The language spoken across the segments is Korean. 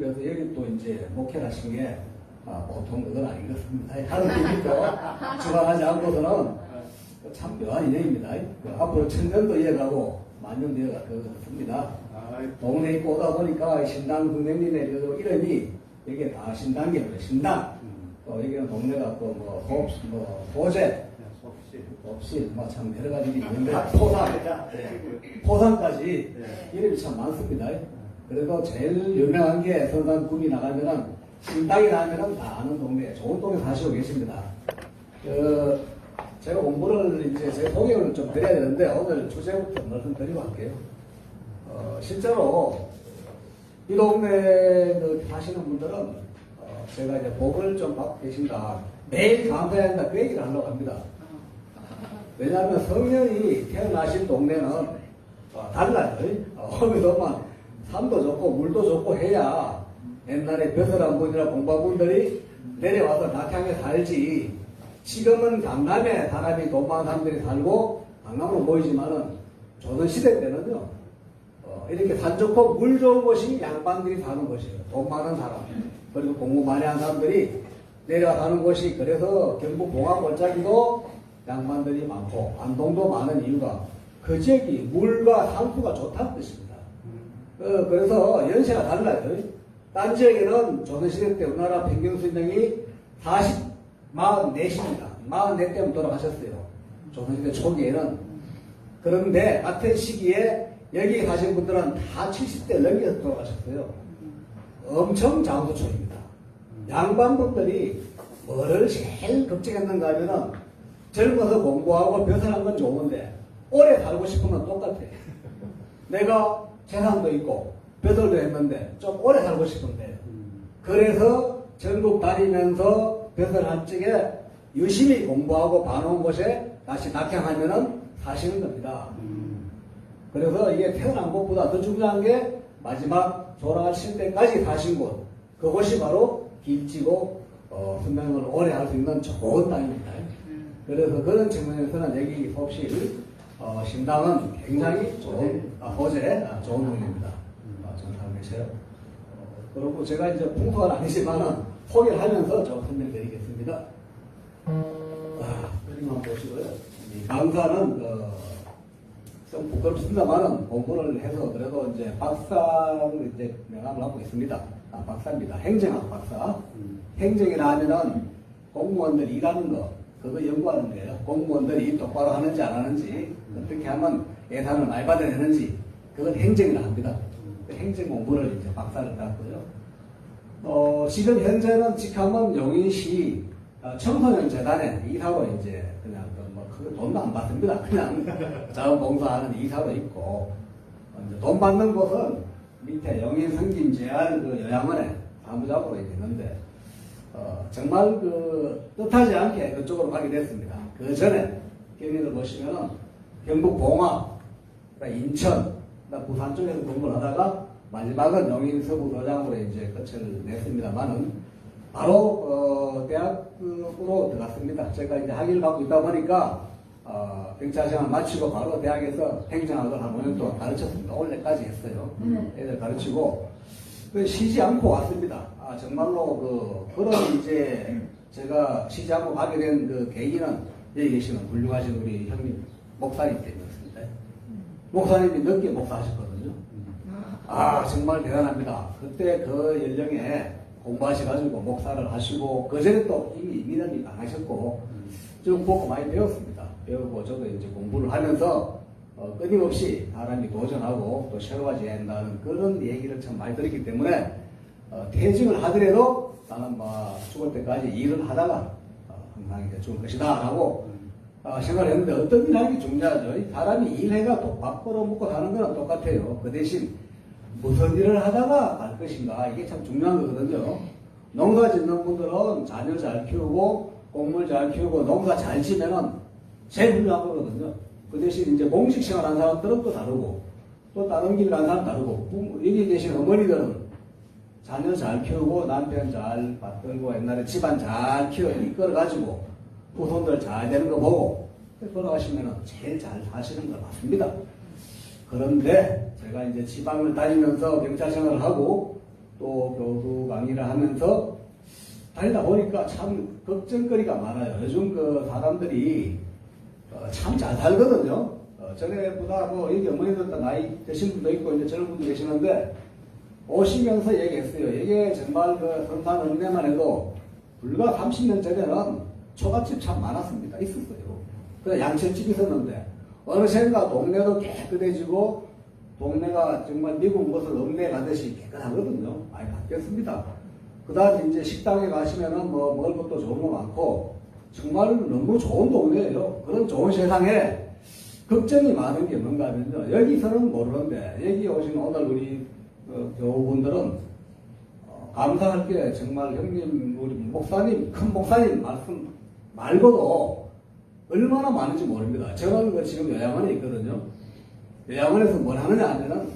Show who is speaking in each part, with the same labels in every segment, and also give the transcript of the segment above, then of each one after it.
Speaker 1: 그래서 여기 또 이제 목회를 하신 게 보통 그건 아니겠습니다. 하는 일도 주관하지 않고서는 참 묘한 인연입니다. 앞으로 천년도 이어가고 만년도 이어갈 것 같습니다. 동네에 있고 오다 보니까 신당 선생님의 이름이 여기에 다 신당계입니다. 신당. 또 여기는 동네가 또 도제, 섭실, 참 여러 가지 있는데 포상까지 이름이 참 많습니다. 그래도 제일 유명한 게 선산군이 나가면은 신당이 나면은 다 아는 동네, 좋은 동네 사시고 계십니다. 제가 공부를 이제 제 소개를 좀 드려야 되는데 오늘 주제부터 말씀드리고 할게요. 실제로 이 동네 사시는 분들은 제가 이제 복을 좀 받고 계신가 매일 감사해야 한다 그 얘기를 하려고 합니다. 왜냐하면 성령이 태어나신 동네는 달라요. 거기서만 산도 좋고 물도 좋고 해야 옛날에 벼슬한 분이나 공부분들이 내려와서 낙향에 살지. 지금은 강남에 사람이 돈 많은 사람들이 살고 강남으로 보이지만은 조선시대 때는요 이렇게 산 좋고 물 좋은 곳이 양반들이 사는 곳이에요. 돈 많은 사람 그리고 공부 많이 하는 사람들이 내려와 사는 곳이. 그래서 경북 봉화골짜기도 양반들이 많고 안동도 많은 이유가 그 지역이 물과 상수가 좋다는 뜻입니다. 그래서 연세가 달라요. 딴 지역에는 조선시대 때 우리나라 평균 수명이 44입니다. 44때면 돌아가셨어요. 조선시대 초기에는. 그런데 같은 시기에 여기 가신 분들은 다 70대 넘겨서 돌아가셨어요. 엄청 장수초입니다. 양반분들이 뭐를 제일 걱정했는가 하면은 젊어서 공부하고 벼슬한 건 좋은데 오래 살고 싶으면 똑같아. 내가 재산도 있고 벼슬도 했는데 좀 오래 살고 싶은데 그래서 전국 다니면서 벼슬한 쪽에 열심히 공부하고 봐놓은 곳에 다시 낙향하면은 사시는 겁니다. 그래서 이게 태어난 곳보다 더 중요한 게 마지막 돌아가실 때까지 사신 곳, 그곳이 바로 길지고 수명을 오래 할 수 있는 좋은 땅입니다. 그래서 그런 측면에서는 여기 섭실 신당은 굉장히 좋은 호재, 좋은 동네입니다. 정말 계세요. 그리고 제가 이제 풍토가 아니지만은 소개를 하면서 좀 설명드리겠습니다. 그림만 보시고요. 이 강사는 좀 부끄럽습니다만은 공부를 해서 그래도 이제 박사를 이제 명함을 하고 있습니다. 박사입니다. 행정학 박사. 행정이라 하면은 공무원들이 일하는 거, 그거 연구하는 거예요. 공무원들이 똑바로 하는지 안 하는지, 어떻게 하면 예산을 많이 받아내는지, 그건 행정이라 합니다. 행정 공부를 이제 박사를 땄고요. 지금 현재는 직함은 용인시 청소년 재단에 이사로 이제 그냥 그 돈도 안 받습니다. 그냥 자원봉사하는 이사로 있고, 돈 받는 곳은 밑에 용인 성김제알 그 요양원에 사무장으로 있는데, 정말 뜻하지 않게 그쪽으로 가게 됐습니다. 그 전에 경위를 보시면은 경북 봉화, 인천, 부산 쪽에서 공부를 하다가 마지막은 용인 서부도장으로 이제 끝을 냈습니다만은 바로 대학으로 들어갔습니다. 제가 이제 학위를 갖고 있다 보니까 경찰 생활 마치고 바로 대학에서 행정학을 한 5년 동안 가르쳤습니다. 올해까지 했어요. 애들 가르치고 쉬지 않고 왔습니다. 정말로 그런 이제 제가 쉬지 않고 가게 된 그 계기는 여기 계시는 훌륭하신 우리 형님 목사님 때문이었습니다. 목사님이 늦게 목사하셨거든요. 정말 대단합니다. 그때 그 연령에 공부하셔가지고 목사를 하시고 그 전에 또 이미 믿음이 강하셨고 쭉 보고 많이 배웠습니다. 배우고 저도 이제 공부를 하면서 끊임없이 사람이 도전하고 또 새로워져야 한다는 그런 얘기를 참 많이 들었기 때문에 퇴직을 하더라도 나는 죽을 때까지 일을 하다가 항상 이제 죽을 것이다 하고 생각을 했는데 어떤 일 하는 게 중요하죠. 사람이 일해가 또 밥 벌어먹고 사는 거랑 똑같아요. 그 대신 무슨 일을 하다가 갈 것인가 이게 참 중요한 거거든요. 농사 짓는 분들은 자녀 잘 키우고 곡물 잘 키우고 농사 잘 지면은 제일 훌륭한 거거든요. 그 대신 이제 공식 생활하는 사람들은 또 다르고 또 다른 길을 가는 사람 다르고 여기 계신 어머니들은 자녀 잘 키우고 남편 잘 받들고 옛날에 집안 잘 이끌어가지고 후손들 잘 되는 거 보고 돌아가시면 제일 잘 사시는 거 맞습니다. 그런데 제가 이제 지방을 다니면서 경찰 생활을 하고 또 일을 하면서 다니다 보니까 참 걱정거리가 많아요. 요즘 그 사람들이 참 잘 살거든요. 전에보다 뭐 여기 어머니들도 나이 드신 분도 있고 이제 젊은 분도 계시는데 오시면서 얘기했어요. 이게 정말 그 성산 읍내만 해도 불과 30년 전에는 초가집 참 많았습니다. 있었어요. 그 양철집 있었는데 어느샌가 동네도 깨끗해지고 동네가 정말 미국 무슨 읍내 가듯이 깨끗하거든요. 많이 바뀌었습니다. 그 다음에 이제 식당에 가시면은 뭐 먹을 것도 좋은 거 많고 정말 너무 좋은 동네예요. 그런 좋은 세상에 걱정이 많은 게 뭔가 하면요. 여기서는 모르는데 여기 오신 오늘 우리 교우분들은 감사할 게 정말 형님 우리 목사님 큰 목사님 말씀 말고도 얼마나 많은지 모릅니다. 저는 그 지금 요양원에 있거든요. 요양원에서 뭘 하느냐 하면은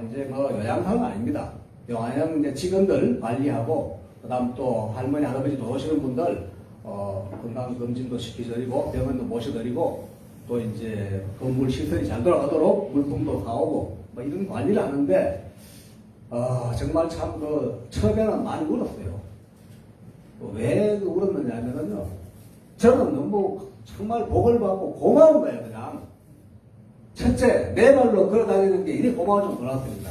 Speaker 1: 이제 뭐 요양사는 아닙니다. 요양 이제 직원들 관리하고 그다음 또 할머니 할아버지 도우시는 분들 건강 검진도 시켜드리고 병원도 모셔드리고 또 이제 건물 시설이 잘 돌아가도록 물품도 사오고 뭐 이런 관리를 하는데 정말 참 그 처음에는 많이 울었어요. 왜 울었느냐 하면은요. 저는 너무 정말 복을 받고 고마운 거예요, 그냥. 첫째, 내 발로 걸어 다니는 게 이리 고마워 좀 몰랐습니다.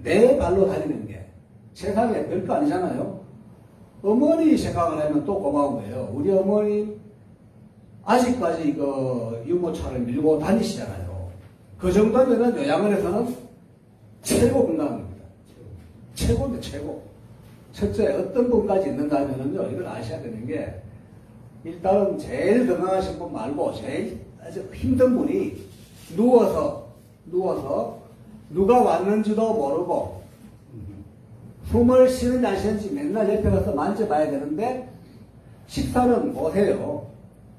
Speaker 1: 내 발로 다니는 게 세상에 별거 아니잖아요. 어머니 생각을 하면 또 고마운 거예요. 우리 어머니 아직까지 그 유모차를 밀고 다니시잖아요. 그 정도면 요양원에서는 최고 건강합니다. 최고인데 최고. 첫째, 어떤 분까지 있는가 하면은요, 이걸 아셔야 되는 게 일단은 제일 건강하신 분 말고 제일 아주 힘든 분이 누워서 누가 왔는지도 모르고 숨을 쉬는지 안 쉬는지 맨날 옆에 가서 만져봐야 되는데 식사는 못해요.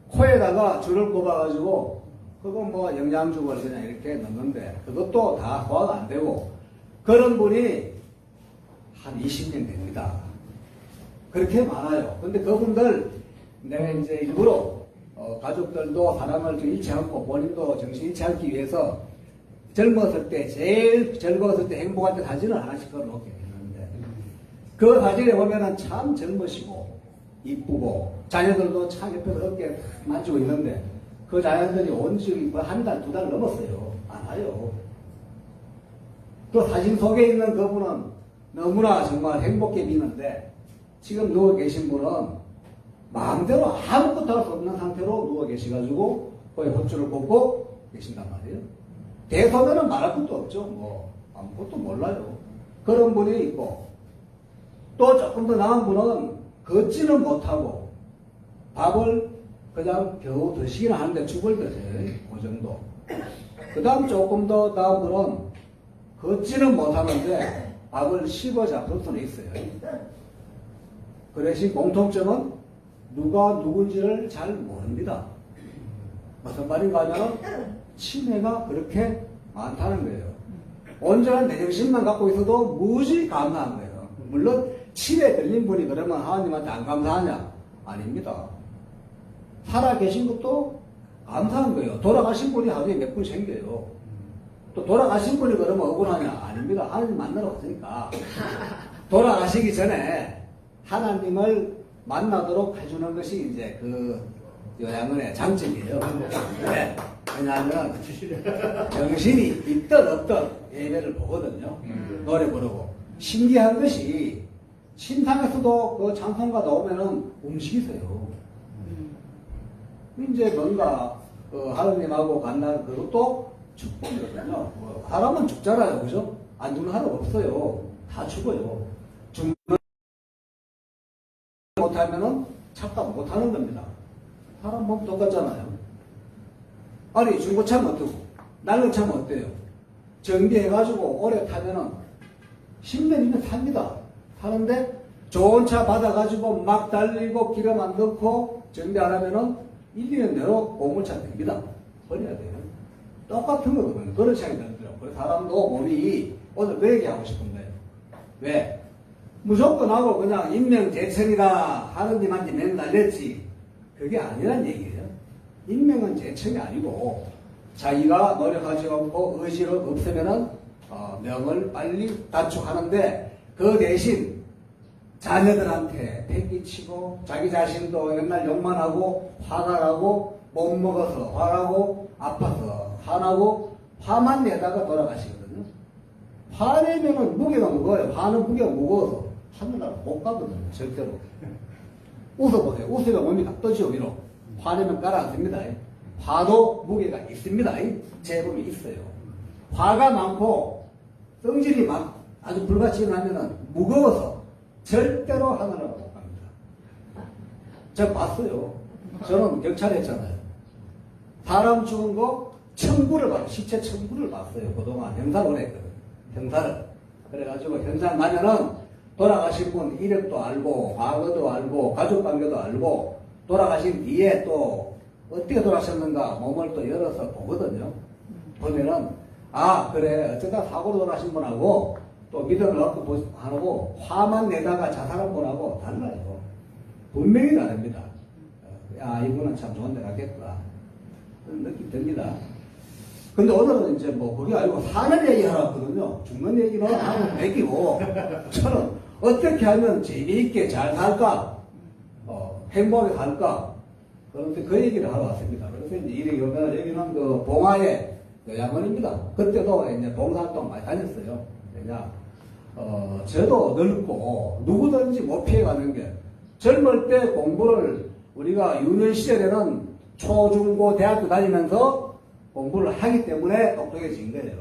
Speaker 1: 코에다가 줄을 꼽아가지고 그건 뭐 영양죽을 그냥 이렇게 넣는데 그것도 다 소화가 안 되고 그런 분이 한 20년 됩니다. 그렇게 많아요. 근데 그분들 내가 이제 일부러 가족들도 사랑을 좀 잃지 않고 본인도 정신 잃지 않기 위해서 젊었을 때 제일 즐거웠을 때 행복할 때 사진을 하나씩 걸어놓게 했는데 그 사진에 보면은 참 젊으시고 이쁘고 자녀들도 참 옆에서 어깨 만지고 있는데 그 자녀들이 온 지 한 달, 두 달 넘었어요. 안 와요. 또 사진 속에 있는 그분은 너무나 정말 행복해 비는데 지금 누워 계신 분은 마음대로 아무것도 할 수 없는 상태로 누워 계셔가지고 거의 헛줄을 꽂고 계신단 말이에요. 대소면은 말할 것도 없죠. 뭐 아무것도 몰라요. 그런 분이 있고 또 조금 더 나은 분은 걷지는 못하고 밥을 그냥 겨우 드시긴 하는데 죽을 드세요. 그 정도. 그 다음 조금 더 나은 분은 걷지는 못하는데 밥을 씹어 잡을 수는 있어요. 그 대신 공통점은 누가 누군지를 잘 모릅니다. 무슨 말인가 하면 치매가 그렇게 많다는 거예요. 온전한 내정신만 갖고 있어도 무지 감사한 거예요. 물론 치매 걸린 분이 그러면 하나님한테 안 감사하냐? 아닙니다. 살아 계신 것도 감사한 거예요. 돌아가신 분이 하루에 몇 분 생겨요. 또 돌아가신 분이 그러면 억울하냐? 아닙니다. 하나님 만나러 갔으니까. 돌아가시기 전에 하나님을 만나도록 해주는 것이 이제 그 요양원의 장점이에요. 네. 왜냐하면 정신이 있든 없든 예배를 보거든요. 노래 부르고. 신기한 것이 신상에서도 그 찬송가 나오면은 움직이세요. 이제 뭔가 그 하느님하고 만나는 그것도 축복이거든요. 사람은 죽잖아요. 그죠? 안 죽는 사람 없어요. 다 죽어요. 죽는 못하면은 착각 못하는 겁니다. 사람 몸 똑같잖아요. 아니 중고차는 어떠고 낡은 차는 어때요? 정비해가지고 오래 타면은 10년, 2년 탑니다. 타는데 좋은 차 받아가지고 막 달리고 기름 안 넣고 정비 안 하면은 1, 2년 내로 보물차 됩니다. 버려야 돼요. 똑같은 거거든요. 그런 차이 들더라고요. 그래서 사람도 몸이 오늘 그 얘기하고 싶은 거예요. 왜? 무조건 하고 그냥 인명재청이다 하느님한테 맨날 냈지. 그게 아니란 얘기예요. 인명은 재청이 아니고 자기가 노력하지 않고 의지로 없으면은 명을 빨리 단축하는데 그 대신 자녀들한테 패기치고 자기 자신도 맨날 욕만 하고 화가 나고 못 먹어서 화나고 아파서 화나고 화만 내다가 돌아가시거든요. 화내면은 무게가 무거워요. 화는 무게가 무거워서 하늘나라 못 가거든요. 절대로. 웃어보세요. 웃으면 몸이 다 떠지요 위로. 화내면 가라앉습니다. 화도 무게가 있습니다. 제법이 있어요. 화가 많고 성질이 막 아주 불같이 나면은 무거워서 절대로 하늘나라 못 갑니다. 제가 봤어요. 저는 경찰에 했잖아요. 사람 죽은 거 청구를 봤어요. 시체 청구를 봤어요. 그동안 형사를 오래 했거든요. 형사를. 그래가지고 현장 가면은 돌아가신 분 이력도 알고 과거도 알고 가족관계도 알고 돌아가신 뒤에 또 어떻게 돌아가셨는가 몸을 또 열어서 보거든요. 보면은 아 그래 어쩌다 사고로 돌아가신 분하고 또 믿음을 얻고 하고 화만 내다가 자살한 분하고 달라요. 분명히 다릅니다. 야 이분은 참 좋은 데 갔겠구나 그런 느낌이 듭니다. 근데 오늘은 이제 뭐 그게 아니고 사는 얘기 하러 왔거든요. 죽는 얘기는 하면 베끼고 저는 어떻게 하면 재미있게 잘 살까 행복하게 살까 그런데 그 얘기를 하러 왔습니다. 그래서 이제 이렇게 오면 여기는 그 봉화의 요양원입니다. 그때도 이제 봉사활동 많이 다녔어요. 왜냐 저도 늙고 누구든지 못 피해가는 게 젊을 때 공부를 우리가 유년 시절에는 초, 중, 고, 대학교 다니면서 공부를 하기 때문에 똑똑해진 거예요.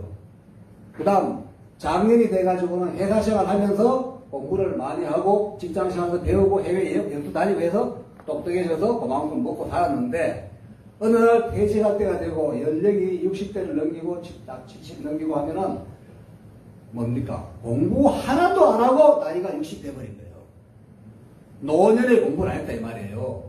Speaker 1: 그 다음 장년이 돼가지고는 회사 생활 하면서 공부를 많이 하고 직장 생활에서 배우고 해외 연수 다니고 해서 똑똑해져서 그만큼 먹고 살았는데 어느 날 퇴직할 때가 되고 연령이 60대를 넘기고 딱 70 넘기고 하면은 뭡니까? 공부 하나도 안 하고 나이가 60 돼버린 거예요. 노년에 공부를 안 했다 이 말이에요.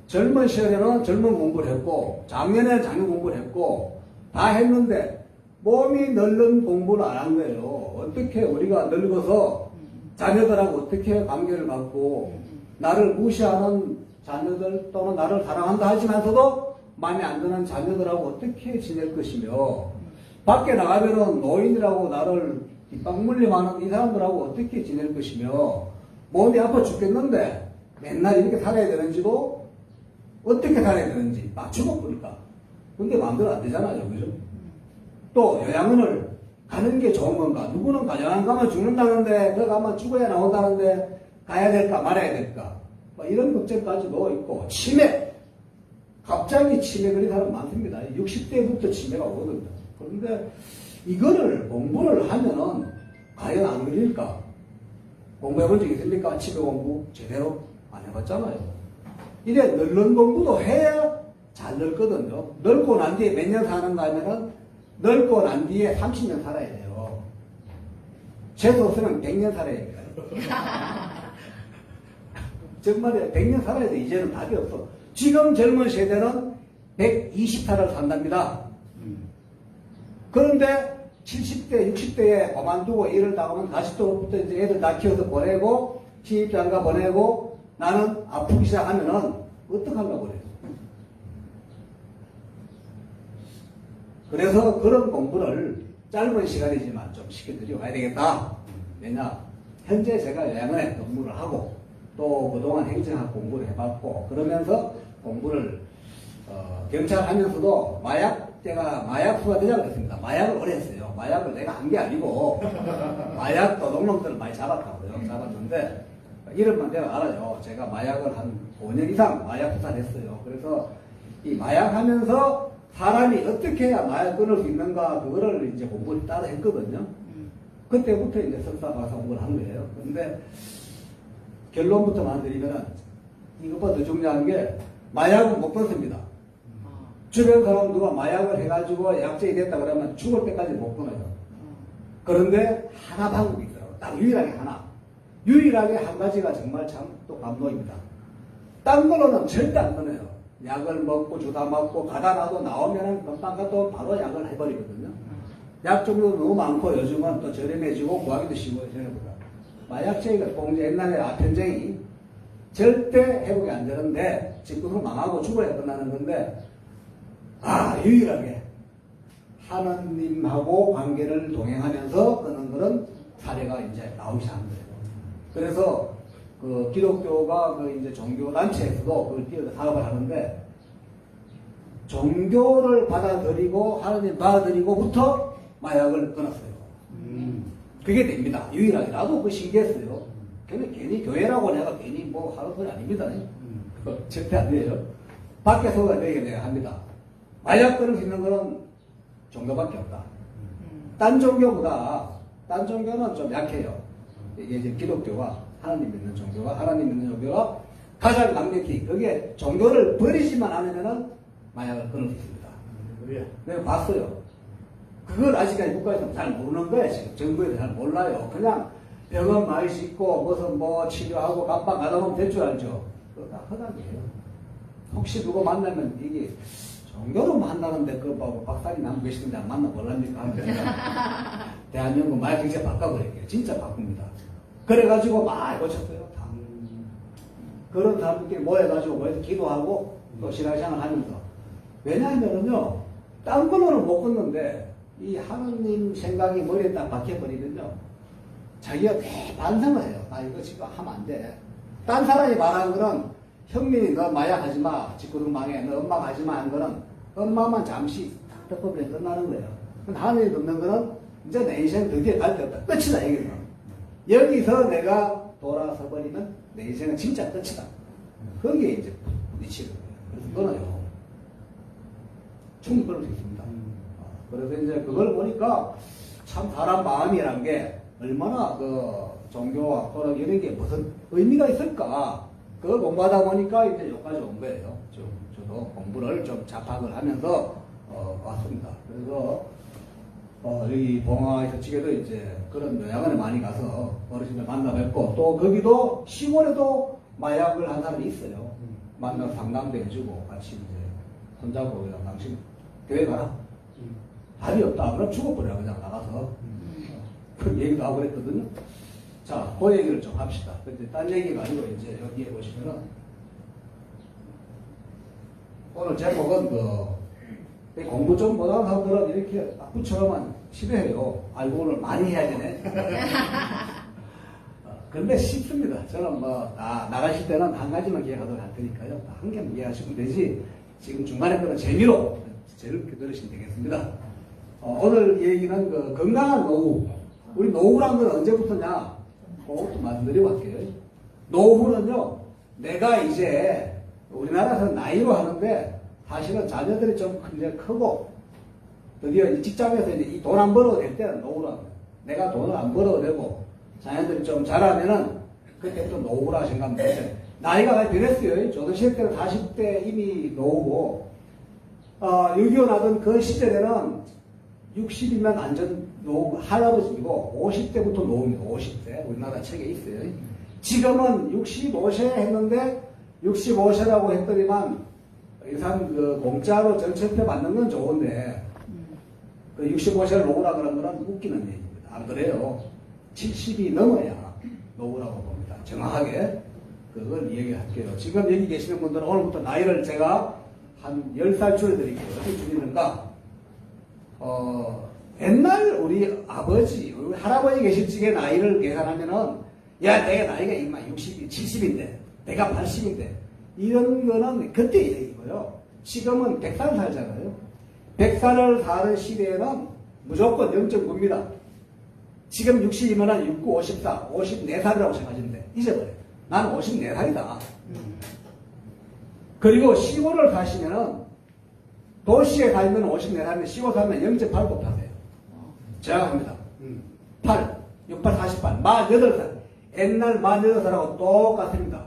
Speaker 1: 젊은 시절에는 젊은 공부를 했고 작년에는 작년 공부를 했고 다 했는데 몸이 늙는 공부를 안 한 거예요. 어떻게 우리가 늙어서 자녀들하고 어떻게 관계를 갖고 나를 무시하는 자녀들 또는 나를 사랑한다 하지만서도 마음에 안 드는 자녀들하고 어떻게 지낼 것이며 밖에 나가면은 노인이라고 나를 뒷방물림하는 이 사람들하고 어떻게 지낼 것이며 몸이 아파 죽겠는데 맨날 이렇게 살아야 되는지도 어떻게 살아야 되는지 맞추고 보니까 근데 마음대로 안 되잖아요. 그죠? 또 요양원을 가는 게 좋은 건가? 누구는 요양원 가면 죽는다는데 그 가면 죽어야 나온다는데 가야 될까 말아야 될까? 뭐 이런 걱정까지도 있고 치매 갑자기 치매 걸린 사람 많습니다. 60대부터 치매가 오거든요. 그런데 이거를 공부를 하면은 과연 안 걸릴까? 공부해본 적 있습니까? 치매 공부 제대로 안 해봤잖아요. 이래 늙는 공부도 해야 잘 늙거든요. 늙고 난 뒤에 몇 년 사는가 하면은 늙고 난 뒤에 30년 살아야 돼요. 재수 없으면 100년 살아야 돼요. 정말이에요. 100년 살아야 돼. 이제는 답이 없어. 지금 젊은 세대는 120살을 산답니다. 그런데 70대, 60대에 그만두고 일을 나가면 다시 또부터 이제 애들 다 키워서 보내고 시집장가 보내고 나는 아프기 시작하면은 어떡하려고 그래요. 그래서 그런 공부를 짧은 시간이지만 좀 시켜드리고 가야 되겠다. 왜냐, 현재 제가 요양원에 근무를 하고 또 그동안 행정학 공부를 해봤고 그러면서 공부를 경찰 하면서도 제가 마약 수사대장을 했습니다. 마약을 오래 했어요. 마약을 내가 한 게 아니고 마약 도둑놈들을 많이 잡았다고요. 잡았는데 이름만 내가 알아요. 제가 마약을 한 5년 이상 마약 수사를 했어요. 그래서 이 마약 하면서 사람이 어떻게 해야 마약 끊을 수 있는가 그거를 이제 공부를 따로 했거든요. 그때부터 이제 석사 박사 공부를 한 거예요. 그런데 결론부터 말드리면 이것보다 더 중요한 게 마약은 못 끊습니다. 주변 사람 누가 마약을 해가지고 약쟁이 됐다 그러면 죽을 때까지 못 끊어요. 그런데 하나 방법이 있어요. 딱 유일하게 하나. 유일하게 한 가지가 정말 참 또 감동입니다. 딴 걸로는 절대 안 끊어요. 약을 먹고 주다 먹고 가다 놔도 나오면은 금방 가도 바로 약을 해버리거든요. 약 종류도 너무 많고 요즘은 또 저렴해지고 구하기도 쉬워요. 저녁보다. 마약쟁이가 공제 옛날에 아편쟁이 절대 회복이 안 되는데 집구석 망하고 죽어야 끝나는 건데 유일하게 하나님하고 관계를 동행하면서 끊는 그런 사례가 이제 나오기 시작한 거예요. 그래서 그 기독교가 그 이제 종교단체에서도 그걸 띄워서 사업을 하는데, 종교를 받아들이고 하나님 받아들이고부터 마약을 끊었어요. 그게 됩니다. 유일하게. 나도 그거 신기했어요. 괜히 교회라고 내가 괜히 뭐 하는 소리 아닙니다. 그거 절대 안 돼요. 밖에서 내가 합니다. 마약 끊을 수 있는 거는 종교밖에 없다. 딴 종교보다, 딴 종교는 좀 약해요. 이게 이제 기독교가, 하나님 믿는 종교가 가장 강력히, 그게 종교를 버리지만 않으면은 마약을 끊을 수 있습니다. 내가 봤어요. 그걸 아직까지 국가에서 잘 모르는 거예요. 지금 정부에서 잘 몰라요. 그냥 병원 많이 싣고 무슨 뭐 치료하고 감방 가다 보면 될 줄 알죠. 그거 다 허당이에요. 혹시 누구 만나면 이게 종교로 만나는데 그 박사님 나무 계시는데 안 만나 몰랍니까? 하면 대한민국 마약 경제 바꿔버릴게요. 진짜 바꿉니다. 그래가지고 많이 고쳤어요. 다. 그런 사람들끼리 모여서 기도하고 또 신앙생활 하면서. 왜냐하면은요, 딴 걸로는 못 끊는데, 이 하느님 생각이 머리에 딱 박혀버리면요, 자기가 반성을 해요. 나 이거 지금 하면 안 돼. 딴 사람이 말하는 거는, 형님이 너 마약 하지 마. 직구등 망해. 너 엄마가 하지 마. 하는 거는, 엄마만 잠시 딱 듣고버리면 끝나는 거예요. 근데 하느님이 듣는 거는, 이제 내 인생 드디어 갈 데 없다. 끝이다. 이거는. 여기서 내가 돌아서 버리면, 내 인생은 진짜 끝이다. 거기에 이제 부딪히는 거예요. 그래서 끊어요. 충분히 끊을 수 있습니다. 그래서 이제 그걸 보니까 참 사람 마음이란 게 얼마나 그 종교와 또는 이런 게 무슨 의미가 있을까. 그걸 공부하다 보니까 이제 여기까지 온 거예요. 저도 공부를 좀 자학을 하면서 왔습니다. 그래서 여기 봉화에서 측에도 이제 그런 요양원에 많이 가서 어르신들 만나 뵙고 또 거기도 시골에도 마약을 한 사람이 있어요. 만나서 상담도 해주고 같이 이제 손잡고 당신 교회 가라. 답이 없다. 그럼 죽어버려. 그냥 나가서. 그 얘기도 하고 그랬거든요. 자, 그 얘기를 좀 합시다. 근데 딴 얘기가 아니고 이제 여기에 보시면은 오늘 제목은 공부 좀 못하는 사람들은 이렇게 악부처럼만 싫어해요. 알고 오늘 많이 해야 되네. 그런데 쉽습니다. 저는 나가실 때는 한 가지만 기억하도록 할 테니까요. 한 개만 이해하시면 되지. 지금 중간에 그런 재미로 재밌게 들으시면 되겠습니다. 오늘 얘기는 그 건강한 노후. 우리 노후란 건 언제부터냐? 그것도 말씀드리고 할게요. 노후는요, 내가 이제 우리나라에서 나이로 하는데 사실은 자녀들이 좀 이제 크고 드디어 직장에서 이제 이 돈 안 벌어도 될 때는 노후란 거예요. 내가 돈을 안 벌어도 되고 자녀들이 좀 자라면은 그때부터 노후라 생각하면 되죠. 나이가 많이 변했어요. 저도 시대 때는 40대 이미 노후고 6.25 나던 그 시절에는 60이면 완전 노후 할아버지고 50대부터 노후입니다. 50대. 우리나라 책에 있어요. 지금은 65세 했는데 65세라고 했더니만 일단 그 공짜로 전체표 받는 건 좋은데 그 65세를 노후라 그런 거는 웃기는 얘기입니다. 안 그래요. 70이 넘어야 노후라고 봅니다. 정확하게 그걸 얘기할게요. 지금 여기 계시는 분들은 오늘부터 나이를 제가 한 10살 줄여드릴게요. 어떻게 줄이는가? 옛날 우리 아버지, 우리 할아버지 계실 적에 나이를 계산하면은, 야, 내가 나이가 이마 60, 70인데, 내가 80인데, 이런 거는 그때 얘기고요. 지금은 100살 살잖아요. 100살을 사는 시대에는 무조건 0.9입니다. 지금 60이면은 69, 54, 54살이라고 생각하시면 돼. 잊어버려요. 나는 54살이다. 그리고 시골을 가시면은 도시에 살면 54살인데 시골 살면 0.8 곱하세요. 제가 합니다. 8, 68, 48, 48살. 옛날 48살하고 똑같습니다.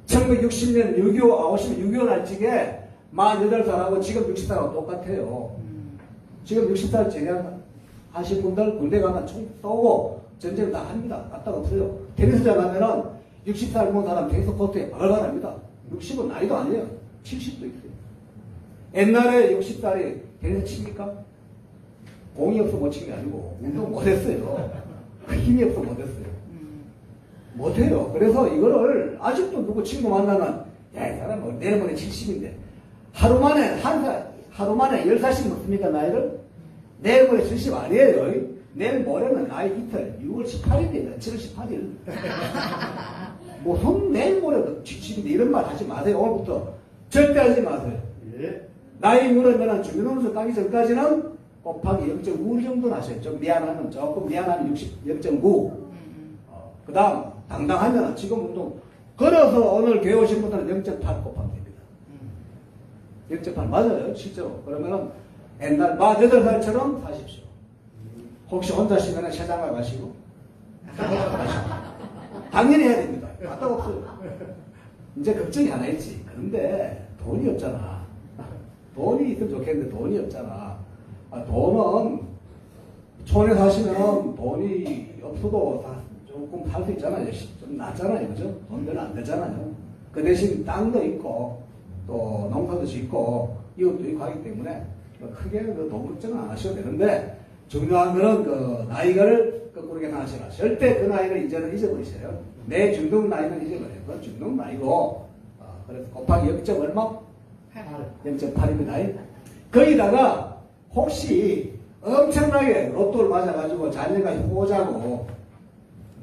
Speaker 1: 1960년 6.25 날찍에 48살하고 지금 60살하고 똑같아요. 지금 60살 제대하신 분들 군대 가면 총 쏘고 전쟁 다 합니다. 까딱 없어요. 테니스장 가면은 60살 본 사람 테니스 코트에 발발합니다. 60은 나이도 아니에요. 70도 있어요. 옛날에 60살이 테니스 칩니까? 공이 없어 못 친 게 아니고 운동 못했어요. 힘이 없어 못했어요. 못해요. 그래서 이거를 아직도 누구 친구 만나면 야, 이 사람 뭐 내일모레 70인데 하루 만에 10살씩 먹습니까 나이를? 내일모레 70 아니에요. 내일 모레는 나이 이틀 6월 18일이에요. 7월 18일. 뭐, 내일 모레 지치는데 이런 말 하지 마세요. 오늘부터. 절대 하지 마세요.
Speaker 2: 예.
Speaker 1: 나이 물으면 주민등록소 따기 전까지는 곱하기 0.9 정도 나셔요. 좀 미안하면, 조금 미안하면 0.9. 그 다음, 당당하면 지금 운동, 걸어서 오늘 교회 오신 분들은 0.8 곱하면 됩니다. 0.8 맞아요, 실제로. 그러면은 옛날 48살처럼 사십시오. 혹시 혼자 쉬면 세장가 가시고, 당연히 해야 됩니다. 마땅 없어요. 이제 걱정이 하나 있지. 그런데 돈이 없잖아. 돈이 있으면 좋겠는데 돈이 없잖아. 돈은 촌에 사시면 돈이 없어도 조금 살 수 있잖아요. 좀 낫잖아요. 그죠? 돈 별로 안 되잖아요. 그 대신 땅도 있고 또 농사도 짓고 이것도 있고 하기 때문에 크게 돈 걱정은 안 하셔도 되는데 중요한 거는 그 나이를 거꾸로 계산하시라. 절대 그 나이를 이제는 잊어버리세요. 내 중등 나이는 잊어버려요. 그건 중등 나이고 그래서 곱하기 0. 얼마? 0.8입니다. 거기다가 혹시 엄청나게 로또를 맞아가지고 자녀가 효자고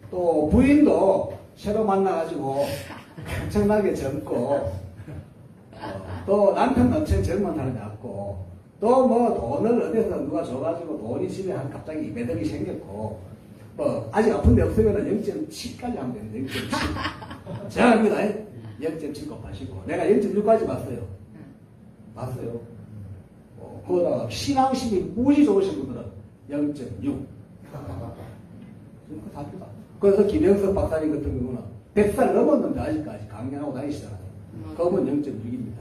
Speaker 1: 또 부인도 새로 만나가지고 엄청나게 젊고 또 남편도 엄청 젊은 사람이 왔고 또 뭐 돈을 어디서 누가 줘가지고 돈이 집에 한 갑자기 매덕이 생겼고 뭐 아직 아픈 데 없으면 0.7까지 하면 되는데 0.7 제가 합니다. 0.7 곱하시고 내가 0.6까지 봤어요. 봤어요. 그거다가 신앙심이 무지 좋으신 분들은 0.6 그거 답니다. 그래서 김영석 박사님 같은 경우는 100살 넘었는데 아직까지 강연하고 다니시잖아요. 그러면 0.6입니다.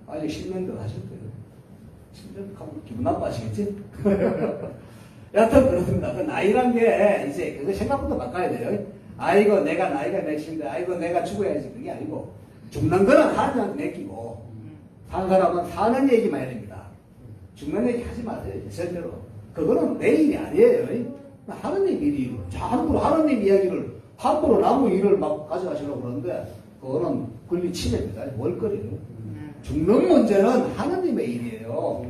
Speaker 1: 아직 10년 더 하실 거예요. 10년 하면 기분 나빠하시겠지? 여튼 그렇습니다. 그 나이란 게 이제 그거 생각부터 바꿔야 돼요. 아이고 내가 나이가 몇인데 아이고 내가 죽어야지 그게 아니고 죽는 거는 하나님한테 맡기고 사는 사람은 사는 얘기만 해야 됩니다. 죽는 얘기 하지 마세요. 절대로. 그거는 내 일이 아니에요. 하느님 일이 함부로 하느님 이야기를 함부로 나무 일을 막 가져가시려고 그러는데 그거는 권리 침해입니다. 월거리예요. 죽는 문제는 하느님의 일이에요.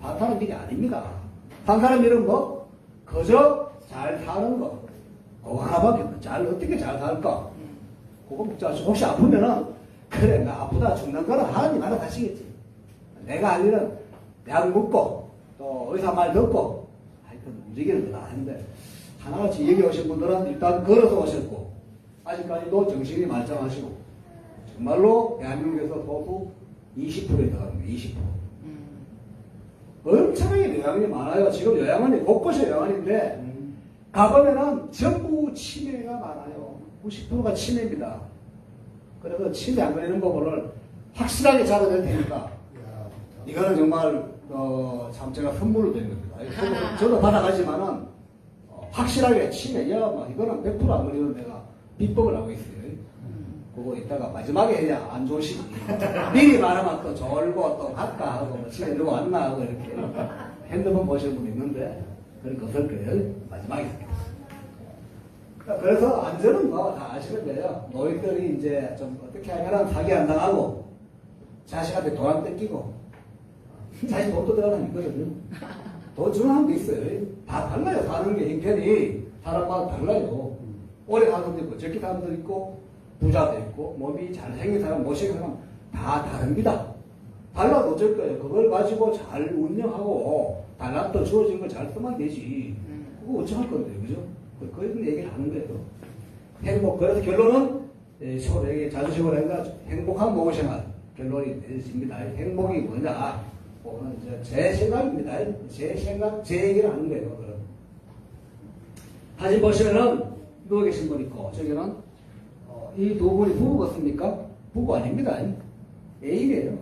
Speaker 1: 바타는 일이 아닙니다. 한 사람 일은 뭐? 그저 잘 사는 거. 그거 하나밖에 어떻게 잘 살까? 그거 묻자. 혹시 아프면은 그래 나 아프다 죽는 거는 하나님 알아서 하시겠지. 내가 할 일은 약 먹고 또 의사 말 듣고 하여튼 움직이는 거다 하는데 하나같이 여기 오신 분들은 일단 걸어서 오셨고 아직까지도 정신이 말짱하시고 정말로 대한민국에서 소수 20%에 들어가는 거예요. 20%. 엄청나게 요양원이 많아요. 지금 요양원이 곳곳이 요양원인데 가보면은 전부 치매가 많아요. 90%가 치매입니다. 그래서 치매 안 걸리는 법을 확실하게 잡아낼 테니까 이거는 정말 참 제가 선물로 드린 겁니다. 저도 받아가지만은 확실하게 치매 뭐 이거는 100%안 걸리는 데가 비법을 하고 있어요. 그거 이따가 마지막에 해야 안 좋으시지. 미리 말하면 또 졸고 또 갔다 하고 뭐 집에 누구 왔나 하고 이렇게 핸드폰 보시는 분 있는데 그런 거 없을 거예요. 마지막에. 그래서 안전은 뭐 다 아시는 거예요. 노인들이 이제 좀 어떻게 하면 사기 안 당하고 자식한테 돈 안 뺏기고 자식 돈도 들어가는 게 있거든요. 돈 주는 사람도 있어요. 다 달라요. 사는 게 형편이 사람마다 달라요. 오래 사는 사람도 있고 적게 사는 사람도 있고 부자도 있고 몸이 잘생긴 사람 못생긴 사람 다 다릅니다. 달라도 어쩔 거예요. 그걸 가지고 잘 운영하고 달라도 주어진 걸 잘 쓰면 되지. 그거 어찌할 건데 그죠? 그런 얘기를 하는 거예요. 행복. 그래서 결론은 서로에게 자주식으로 해서 행복한 노후생활 결론이 되십니다. 행복이 뭐냐? 그거는 제 생각입니다. 제 생각, 제 얘기를 하는 거예요. 그럼. 사진 보시면은 누워 계신 분 있고 저기는 이 두 분이 부부 같습니까? 부부 아닙니다. 애인이에요.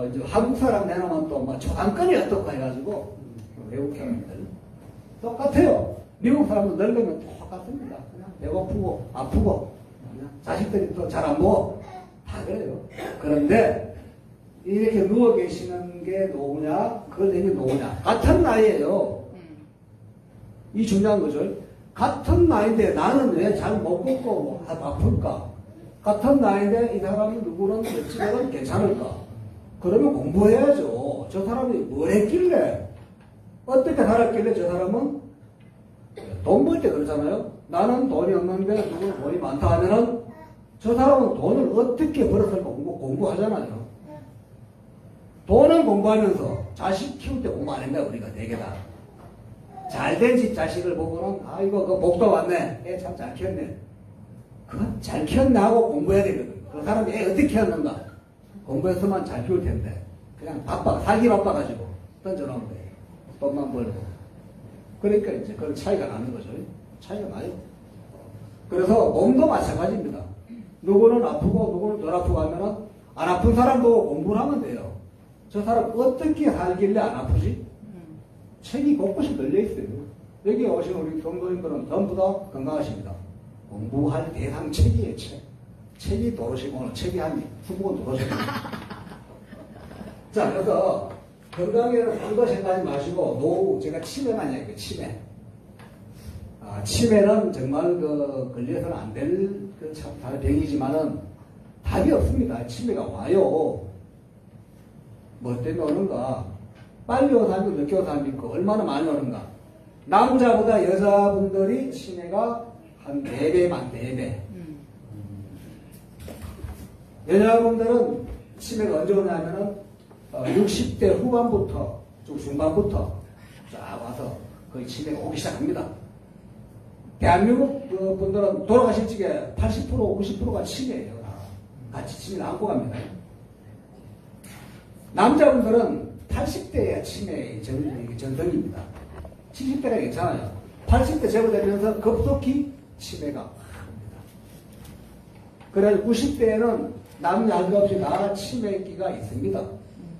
Speaker 1: 이제 한국 사람 내놓으면 또 뭐 조안권이 어떻고 해가지고 외국 사람들 똑같아요. 미국 사람도 늙으면 똑같습니다. 그냥 배고프고 아프고 그냥 자식들이 또 잘 안 먹어 다 그래요. 그런데 이렇게 누워 계시는 게 노후냐 그걸 얘기 노후냐 같은 나이에요. 이 중요한 거죠. 같은 나이인데 나는 왜 잘 못 걷고 아플까? 같은 나이인데 이 사람이 누구는 며칠은 괜찮을까? 그러면 공부해야죠. 저 사람이 뭘 했길래 어떻게 살았길래 저 사람은 돈 벌 때 그러잖아요. 나는 돈이 없는데 누구 돈이 많다 하면은 저 사람은 돈을 어떻게 벌었을까 공부하잖아요. 돈은 공부하면서 자식 키울 때 공부 안 했나 우리가 되게 다. 잘된 집 자식을 보고는 이거 그 복도 왔네. 애 참 잘 키웠네. 그건 잘 키웠네 하고 공부해야 되거든. 그 사람이 애 어떻게 키웠는가. 공부했으면 잘 키울 텐데 그냥 살기 바빠가지고 던져놓은 거예요. 돈만 벌고. 그러니까 이제 그런 차이가 나는 거죠. 차이가 나요. 그래서 몸도 마찬가지입니다. 누구는 아프고 누구는 덜 아프고 하면은 안 아픈 사람도 공부를 하면 돼요. 저 사람 어떻게 살길래 안 아프지? 책이 곳곳이 널려있어요. 여기 오신 우리 성도님들은 전부 다 건강하십니다. 공부할 대상 책이에요, 책. 책이 도로시고 오늘 책이 한 20권 도로십니다. 자, 그래서 건강에는 딴거 생각하지 마시고 노후, 제가 치매만 얘기해요, 치매. 치매는 정말 걸려서는 안 될 참 다른 병이지만은 답이 없습니다. 치매가 와요. 뭐 때문에 오는가? 빨리 오는 사람이 있고 늦게 오는 사람이 있고 얼마나 많이 오는가? 남자보다 여자분들이 치매가 한 4배 많, 4배. 여자분들은 치매가 언제 오냐면은 60대 후반부터 좀 중반부터 쫙 와서 거의 치매가 오기 시작합니다. 대한민국 분들은 돌아가실 적에 80%, 50%가 치매예요. 같이 치매를 안고 갑니다. 남자분들은 80대에 치매의 전성입니다. 70대가 괜찮아요. 80대 접어들면서 급속히 치매가 옵니다. 그래서 90대에는 남녀 할 것 없이 다 치매기가 있습니다.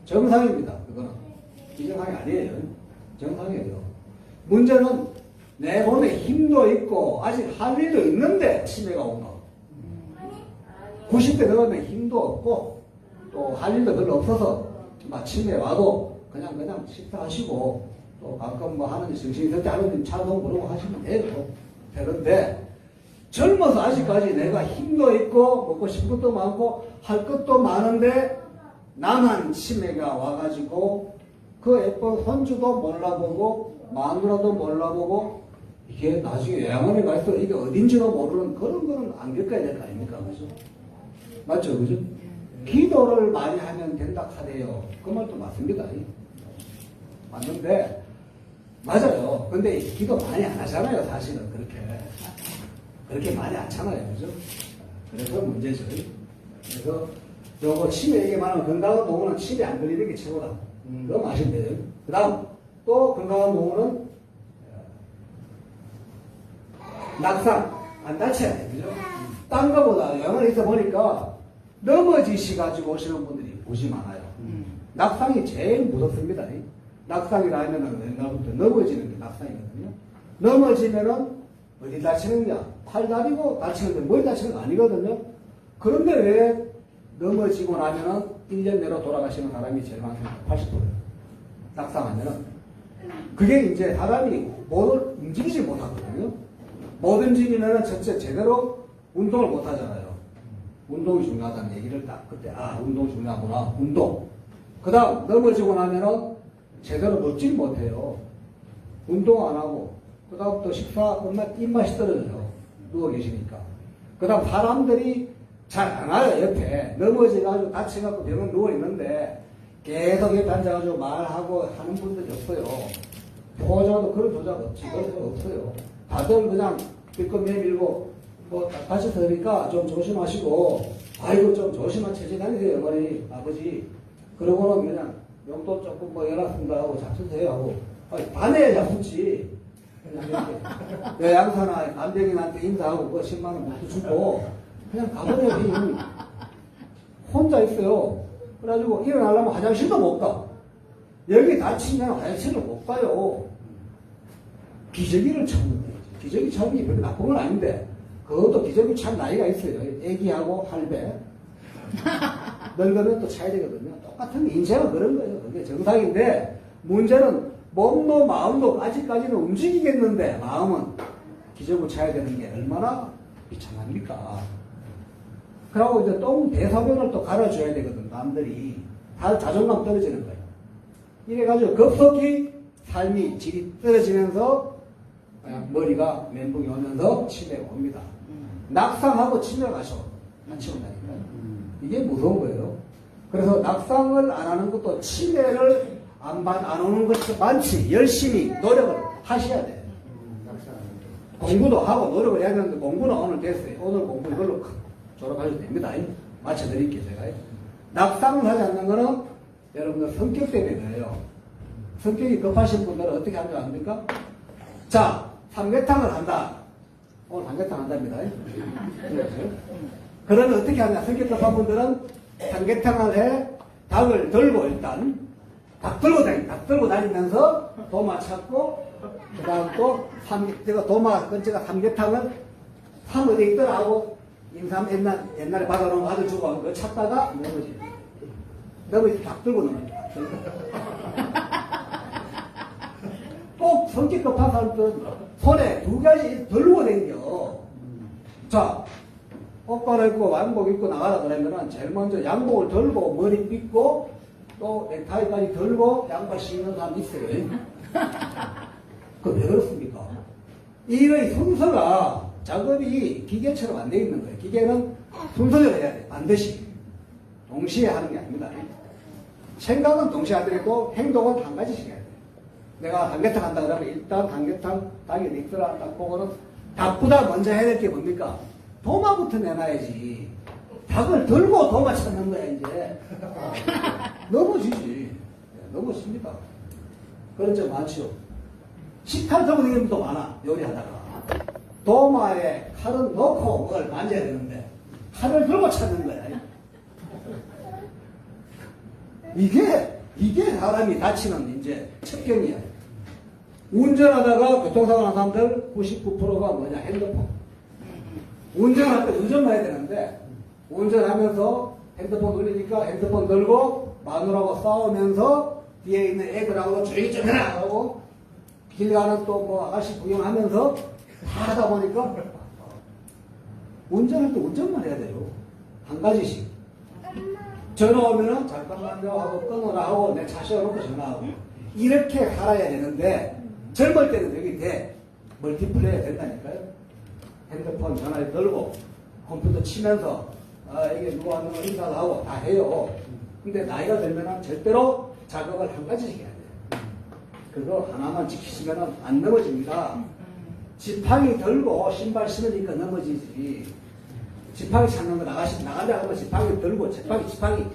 Speaker 1: 정상입니다. 그거는. 비정상이 아니에요. 정상이에요. 문제는 내 몸에 힘도 있고 아직 할 일도 있는데 치매가 온 거. 90대 넘으면 힘도 없고 또 할 일도 별로 없어서 치매 와도 그냥 식사하시고 또 가끔 뭐 하는지 정신이 들 때 하는 차도 부르고 하시면 돼요. 되는데 젊어서 아직까지 내가 힘도 있고 먹고 싶은 것도 많고 할 것도 많은데 나만 치매가 와가지고 그 예쁜 손주도 몰라보고 마누라도 몰라보고 이게 나중에 요양원에 가서 이게 어딘지도 모르는 그런 거는 안 겪어야 될 거 아닙니까? 그죠? 맞죠? 그죠? 기도를 많이 하면 된다 하네요. 그 말도 맞습니다. 맞는데 맞아요. 근데 기도 많이 안 하잖아요. 사실은 그렇게 많이 안 하잖아요. 그죠? 그래서 문제죠. 그래서 요거 치매 얘기만 건강한 노후는 치매 안 걸리는 게 최고다. 그거 아시면 돼요. 그 다음 또 건강한 노후는 낙상 안 다쳐야 돼. 그죠? 딴 거보다 영화를 있어 보니까 넘어지시가지고 오시는 분들이 무지 많아요. 낙상이 제일 무섭습니다. 낙상이라 하면은 옛날부터 넘어지는 게 낙상이거든요. 넘어지면은 어디 다치느냐? 팔 다리고 다치는데 머리 다치는 거 아니거든요. 그런데 왜 넘어지고 나면은 1년 내로 돌아가시는 사람이 제일 많습니다. 80%예요. 낙상하면은. 그게 이제 사람이 뭘 움직이지 못하거든요. 못 움직이면은 첫째 제대로 운동을 못 하잖아요. 운동이 중요하다는 얘기를 딱 그때 운동이 중요하구나. 운동. 그 다음 넘어지고 나면은 제대로 먹질 못해요. 운동 안 하고 그 다음 또 식사 끝나 입맛이 떨어져요. 누워 계시니까. 그 다음 사람들이 잘 안 와요. 옆에 넘어져가지고 다쳐갖고 병원 누워있는데 계속 옆에 앉아가지고 말하고 하는 분들이 없어요. 보호자도 그런 조작 없지. 그런 거 없어요. 다들 그냥 삐끗 내밀고 뭐 다쳤으니까 좀 조심하시고 아이고 좀 조심한 체질 다니세요. 어머니 아버지. 그러고는 그냥 용돈 조금 뭐 연락습니다 하고 잡수세요 하고 반에 잡수지. 그냥 이렇게 요양사나 간병인한테 인사하고 그 10만원 못 주고 그냥 가버려요. 혼자 있어요. 그래가지고 일어나려면 화장실도 못 가. 여기 다치면 화장실을 못 가요. 기저귀를 찾는 거예요. 기저귀 찾는 게 별로 나쁜 건 아닌데 그것도 기저귀 찬 나이가 있어요. 애기하고 할배. 늙으면 또 차야 되거든요. 똑같은 인생은 그런 거예요. 그게 정상인데 문제는 몸도 마음도 아직까지는 움직이겠는데 마음은 기저귀 차야 되는 게 얼마나 비참합니까? 그러고 이제 똥 대소변을 또 갈아줘야 되거든. 남들이 다 자존감 떨어지는 거예요. 이래가지고 급속히 삶이 질이 떨어지면서 머리가 멘붕이 오면서 치매가 옵니다. 낙상하고 치매가 같이 온다니까. 이게 무서운 거예요. 그래서 낙상을 안 하는 것도 치매를 안 오는 것이 많지. 열심히 노력을 하셔야 돼. 공부도 하고 노력을 해야 되는데 공부는 오늘 됐어요. 오늘 공부 이걸로 졸업하셔도 됩니다. 맞춰드릴게요, 제가. 낙상을 하지 않는 거는 여러분들 성격 때문에 그래요. 성격이 급하신 분들은 어떻게 하는 줄 압니까? 자, 삼계탕을 한다. 오늘 삼계탕 한답니다. 그러면 어떻게 하냐? 성격 급한 분들은 삼계탕을 해, 닭을 들고 일단, 닭 들고 다니면서 도마 찾고, 그 다음 또, 제가 도마, 제가 삼계탕을 탕 어디 있더라 하고, 인삼 옛날에 받아놓은 아들 주고 그거 찾다가 넘어지. 닭 들고 넘어져. 꼭 성격 급한 사람들은 손에 2가지 들고 다녀. 자, 옷 갈아입고 양복 입고 나가라 그러면은 제일 먼저 양복을 들고 머리 빗고 또 넥타이까지 들고 양발 신는 사람 있어요. 그 왜 그렇습니까? 이의 순서가 작업이 기계처럼 안 돼 있는 거예요. 기계는 순서대로 해야 돼. 반드시. 동시에 하는 게 아닙니다. 생각은 동시에 하더라도 행동은 한 가지씩 해야 돼. 내가 삼계탕 한다 그러면 일단 삼계탕 닭이 있더라 딱 보고는 닭보다 먼저 해야 될 게 뭡니까? 도마부터 내놔야지. 닭을 들고 도마 찾는 거야 이제. 넘어지지. 넘어집니다. 그런 점 많죠. 식칼 들고 다니는 것도 많아. 요리하다가. 도마에 칼은 넣고 그걸 만져야 되는데 칼을 들고 찾는 거야. 이게 사람이 다치는 이제 첩경이야. 운전하다가 교통사고 난 사람들 99%가 뭐냐? 핸드폰. 운전할 때 운전만 해야 되는데 운전하면서 핸드폰 돌리니까 핸드폰 들고 마누라하고 싸우면서 뒤에 있는 애들하고 조용히 좀 해라 하고 길 가는 또 뭐 아가씨 구경하면서 다 하다 보니까 운전할 때 운전만 해야 돼요. 한 가지씩. 전화 오면은 잠깐만요 하고 끊어라 하고 내 차 세워놓고 전화하고 이렇게 살아야 되는데 젊을 때는 여기 돼. 멀티플레이가 된다니까요. 핸드폰 전화를 들고 컴퓨터 치면서 이게 누구 왔는 인사도 하고 다 해요. 근데 나이가 들면은 절대로 작업을 한 가지씩 해야 돼요. 그거 하나만 지키시면은 안 넘어집니다. 지팡이 들고 신발 신으니까 넘어지지. 지팡이 찾는 거 나가려 하면 지팡이 들고 지팡이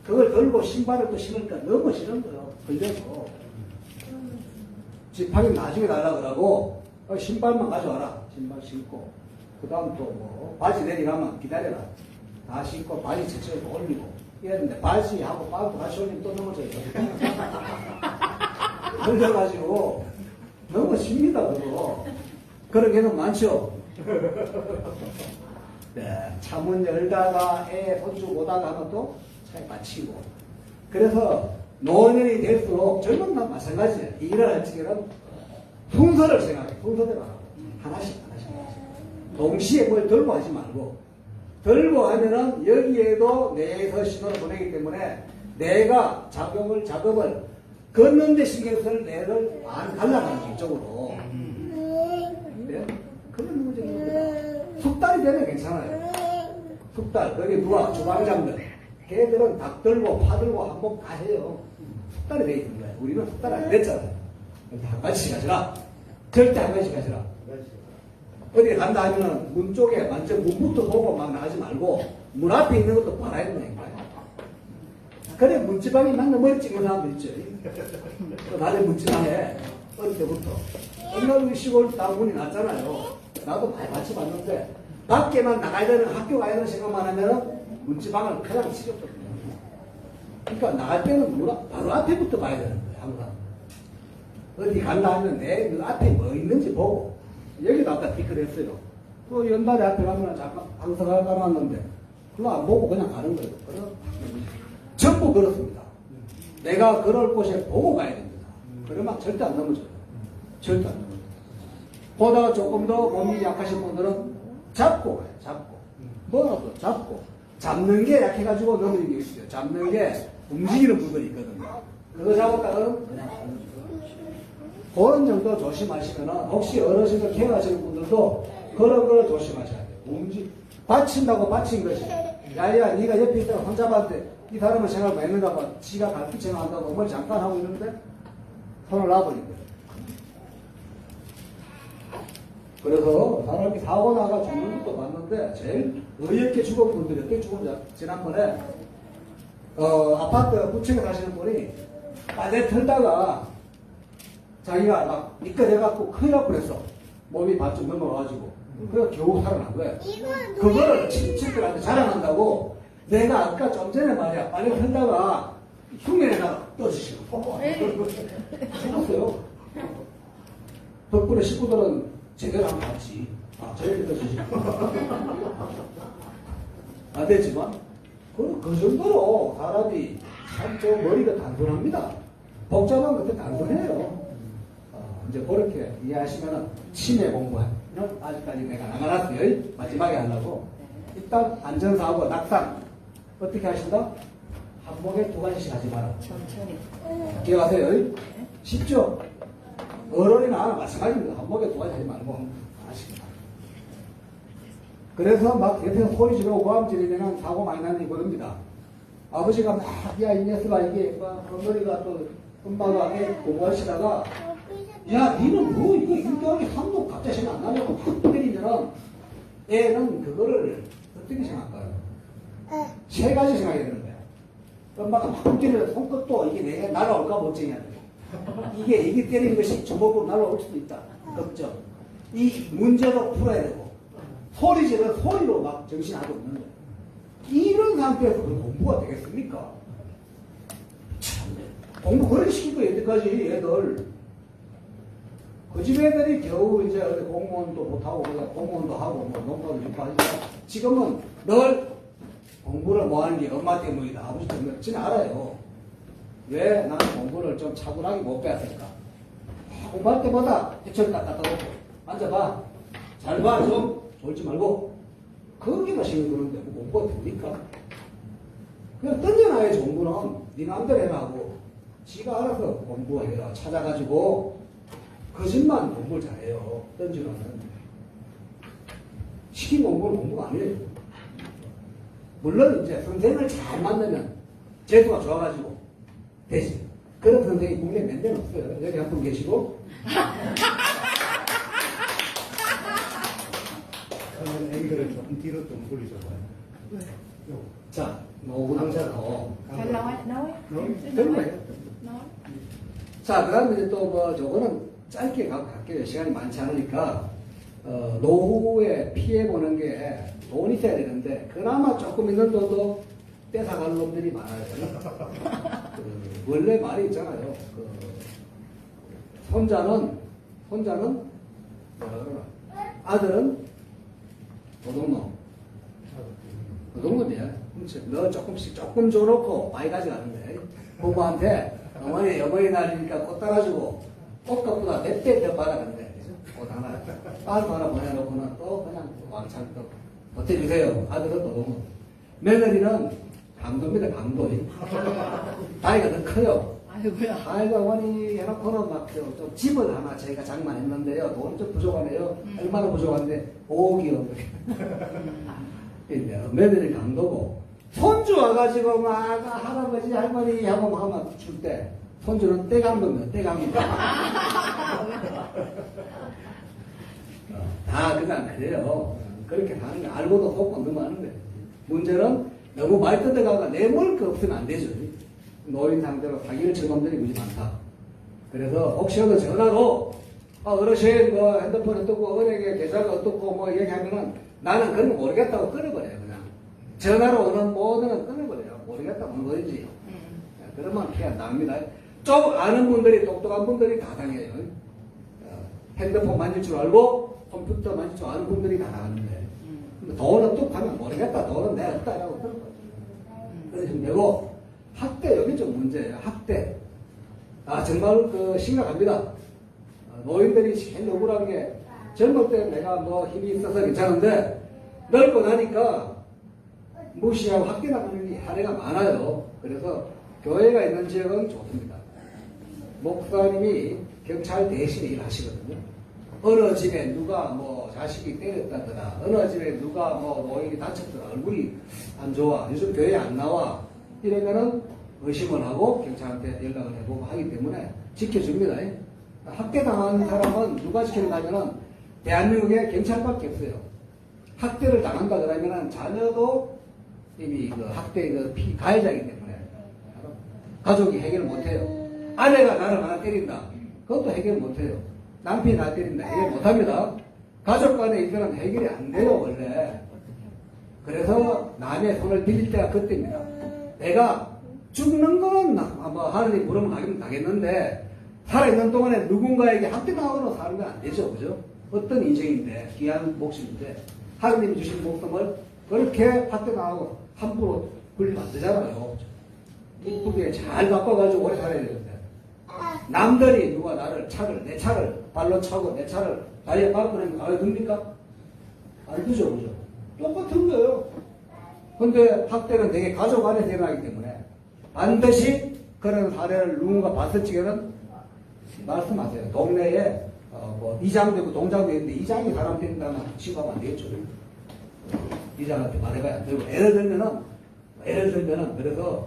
Speaker 1: 그걸 들고 신발을 또 신으니까 넘어지는 거예요. 걸려서. 지팡이 나중에 달라 그러고 신발만 가져와라. 신발 신고 그 다음 또 뭐 바지 내리가면 기다려라. 다 신고 바지 제쳐서 올리고 이랬는데 바지하고 바지 같이 올리면 또 넘어져요. 걸려가지고 넘어집니다. 그거. 그런 게는 많죠. 네, 차문 열다가 애 손주 보다가 하면 또 차에 맞히고. 그래서 노년이 될수록 젊은 날 마찬가지예요. 이 일을 할 적에는 순서를 생각해. 순서대로 하고. 하나씩. 동시에 뭘 들고 하지 말고. 들고 하면은 여기에도 뇌에서 신호를 보내기 때문에 내가 작업을 걷는데 신경 쓸 뇌를 안 갈라가는 이쪽으로. 네? 그런 문제인 겁니다. 숙달이 되면 괜찮아요. 숙달. 거기 누가 주방장들. 걔들은 닭 들고 파 들고 한복 다 해요. 숙달이 돼 있는 거예요. 우리는 숙달이 안 됐잖아요. 한 가지씩 가져라. 절대 한 가지씩 가져라. 어디 간다 하면은 문 쪽에 완전 문부터 보고 막 나가지 말고 문 앞에 있는 것도 봐야 되는 거예요. 그래 문지방이 맨날 머리 찍는 사람도 있죠. 나중에 문지방에 어릴 때부터 옛날 우리 시골 다 문이 났잖아요. 나도 많이 같이 봤는데 밖에만 나가야 되는 학교 가야 되는 생각만 하면은 문지방을 그냥 치웠거든요. 그러니까 나갈 때는 바로 앞에부터 봐야 되는 거예요. 항상 어디 간다 하면 내 앞에 뭐 있는지 보고 여기도 아까 피크했어요. 또 연달에 앞에 가면 잠깐 방석을 깔아놨는데 그거 안 보고 그냥 가는 거예요. 전부 그렇습니다. 내가 그럴 곳에 보고 가야 됩니다. 그러면 절대 안 넘어져요. 절대 안 넘어져요. 보다가 조금 더 몸이 약하신 분들은 잡고 가요. 잡고. 뭐라도 잡고. 잡는 게 약해가지고 넘어지는 게 있어요. 잡는 게 움직이는 부분이 있거든요. 그거 잡았다가는 그냥 가는 거예요. 그런 정도 조심하시면은 혹시 어르신들 케어하시는 분들도 그런 걸 조심하셔야 돼요. 바친다고 바친 것이. 야야 네가 옆에 있다가 혼자 봤는데 이 사람은 생각 뭐 했는가 봐. 지가 갈피 생각한다고 뭘 잠깐 하고 있는데 손을 놔버린 거예요. 그래서 사람이 사고 나가 죽는 것도 봤는데 제일 의외있게 죽은 분들이 어떻게 죽은지 지난번에 아파트 부층에 사시는 분이 빠져 털다가 자기가 막 미끄러져갖고 큰일 날 뻔했어. 몸이 반쯤 넘어가가지고 그래서 겨우 살아난 거예요. 그거를 친구들한테 자랑한다고 내가 아까 좀 전에 말이야 빠져 털다가 흉내내다가 떠주시고 죽었어요. 덕분에 식구들은 제대로 한번 봤지. 제일 떠주시고 안 되지만 그 정도로 사람이 참 좀 머리가 단순합니다. 복잡한 것도 단순해요. 이제 그렇게 이해하시면은 치매 공부는 아직까지 내가 나가놨어요. 마지막에 하려고. 일단 안전사고, 낙상 어떻게 하신다? 한 목에 2가지씩 하지 마라.
Speaker 2: 천천히.
Speaker 1: 기억하세요. 쉽죠? 어른이나 마찬가지입니다. 한 목에 2가지 하지 말고 하십니다. 그래서 막 옆에서 소리 지르고 고함 지르면 사고 많이 나는 게 그럽니다. 아버지가 막, 야, 이 녀석아, 이게, 어머니가 또, 엄마가 공부하시다가, 야, 니는 뭐, 이거 1개월에 3도 갑자기 생각 안 나냐고 확 때리면은, 애는 그거를 어떻게 생각할까요? 3가지 생각이 되는 거야. 엄마가 막 때리면 손끝도 이게 내가 날아올까 못쟁이야. 이게 때리는 것이 전복으로 날아올 수도 있다. 걱정. 이 문제도 풀어야 되고, 소리 지르는 소리로 막 정신하고 있는 거야. 이런 상태에서 그 공부가 되겠습니까? 참, 공부 그렇게 시킬 거예요, 여태까지 애들. 그 집 애들이 겨우 이제 공무원도 못하고, 공무원도 하고, 뭐, 농사도 좀 하니까 지금은 늘 공부를 뭐 하는 게 엄마 때문이다, 아버지 때문이다. 저는 알아요. 왜 나는 공부를 좀 차분하게 못 배웠을까? 공부할 때마다 해철 딱 갖다 놓고, 앉아봐. 잘 봐, 좀. 졸지 말고. 거기가 신경 드는데 뭐 공부가 됩니까? 그냥 던져놔야지 공부는. 네 마음대로 해라 하고 지가 알아서 공부해라. 찾아가지고 그 집만 공부를 잘해요. 던지면은. 시킨 공부는 공부가 아니에요. 물론 이제 선생님을 잘 만나면 재수가 좋아가지고 되지. 그런 선생님이 국내에 몇 명 없어요. 여기 한 분 계시고
Speaker 3: 애기들을 조금 뒤로 좀 돌리셔봐요.
Speaker 2: 왜?
Speaker 1: 자, 노구 당사로
Speaker 2: 잘 나와요?
Speaker 1: 그런 거예요.
Speaker 2: 나와?
Speaker 1: 자, 그 다음에 이제 또 뭐, 저거는 짧게 갈게요. 시간이 많지 않으니까, 노후에 피해보는 게 돈이 있어야 되는데, 그나마 조금 있는 돈도 뺏어갈 놈들이 많아요. 원래 말이 있잖아요. 손자는, 뭐라 그러나, 아들은 도둑놈. 도둑놈이야. 너 조금씩 조금 줘놓고 많이 가져가는데, 부모한테 어머니 날이니까 꽃 따라주고, 꽃값보다 몇 배 더 받아간대. 꽃 하나, 딸 하나 보내놓고는 또 그냥 왕창 또 보태주세요. 아들은 도둑놈. 며느리는 강도입니다, 강도. 나이가 더 커요.
Speaker 2: 아이고야.
Speaker 1: 아이고, 어머니 해놓고는 막, 좀 집을 하나 저희가 장만했는데요. 돈이 좀 부족하네요. 얼마나 부족한데, 5억이요. 며느리 강도고, 손주 와가지고 막, 할아버지, 할머니 하고 막 하면 줄 때, 손주는 떼감도면 떼감도. 다 그냥 그래요. 그렇게 하는 거 알고도 속고 넘어가는 거예요. 문제는 너무 많이 뜯어가가 내몰 거 없으면 안 되죠. 노인 상태로 사기를 친 놈들이 무지 많다. 그래서 혹시라도 전화로 어르신 뭐 핸드폰 어떻고 어머니에게 계좌가 어떻고 뭐 얘기하면은 나는 그런 거 모르겠다고 끊어버려요. 그냥 전화로 오는 모든 건 끊어버려요. 모르겠다고 하는 거지. 그러면 피해 안 나옵니다. 좀 아는 분들이 똑똑한 분들이 다 당해요. 핸드폰 만질 줄 알고 컴퓨터 만질 줄 아는 분들이 다 당하는데 돈은 뚝 하면 모르겠다. 돈은 내가 없다라고 그런 거죠. 그래서 되고 학대, 여기 좀 문제예요. 학대. 정말 심각합니다. 노인들이 제일 억울한 게 젊을 때 내가 뭐 힘이 있어서 괜찮은데 늙고 나니까 무시하고 학대 나가는 사례가 많아요. 그래서 교회가 있는 지역은 좋습니다. 목사님이 경찰 대신에 일하시거든요. 어느 집에 누가 뭐 자식이 때렸다거나, 어느 집에 누가 뭐 노인이 다쳤더라, 얼굴이 안 좋아, 요즘 교회 안 나와, 이러면은 의심을 하고 경찰한테 연락을 해보고 하기 때문에 지켜줍니다. 학대당한 사람은 누가 지켜준다면은 대한민국에 경찰밖에 없어요. 학대를 당한다 그러면은 자녀도 이미 그 학대의 그 가해자이기 때문에 가족이 해결 못해요. 아내가 나를 하나 때린다. 그것도 해결 못해요. 남편이 나 때린다. 해결 못합니다. 가족 간의 일들은 해결이 안 돼요, 원래. 그래서 남의 손을 빌릴 때가 그때입니다. 내가 죽는 건 뭐 하느님 부르면 가긴 가겠는데 살아있는 동안에 누군가에게 학대당하거나 사는 건 안 되죠, 그죠? 어떤 인생인데, 귀한 목숨인데 하느님이 주신 목숨을 그렇게 학대당하고 함부로 굴리면 안 되잖아요. 이쁘게 잘 바꿔가지고 오래 살아야 되는데 남들이 누가 내 차를 발로 차고 내 차를 다리에 밟고나면 가만히 둡니까? 안 두죠, 그죠? 똑같은 거예요. 근데 학대는 되게 가족 안에서 일어나기 때문에 반드시 그런 사례를 누군가 봤을 적에는 말씀하세요. 동네에 뭐 이장도 있고 동장도 있는데 이장이 사람 때린다면 취급하면 안 되겠죠. 이장한테 말해봐야 안 되고 예를 들면은 그래서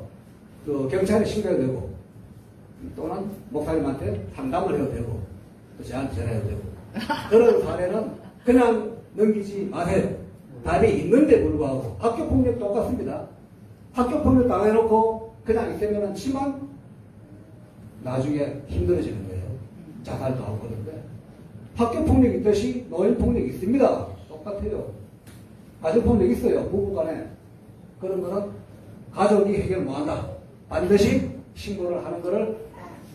Speaker 1: 그 경찰에 신고해도 되고 또는 목사님한테 상담을 해도 되고 또 저한테 전화해도 되고 그런 사례는 그냥 넘기지 마세요. 답이 있는데 불구하고 학교폭력 똑같습니다. 학교폭력 당해놓고 그냥 있으면 치만 나중에 힘들어지는 거예요. 자살도 하고 그러는데 학교폭력 있듯이 노인폭력 있습니다. 똑같아요. 가족폭력 있어요. 부부간에. 그런 거는 가족이 해결 못한다. 반드시 신고를 하는 거를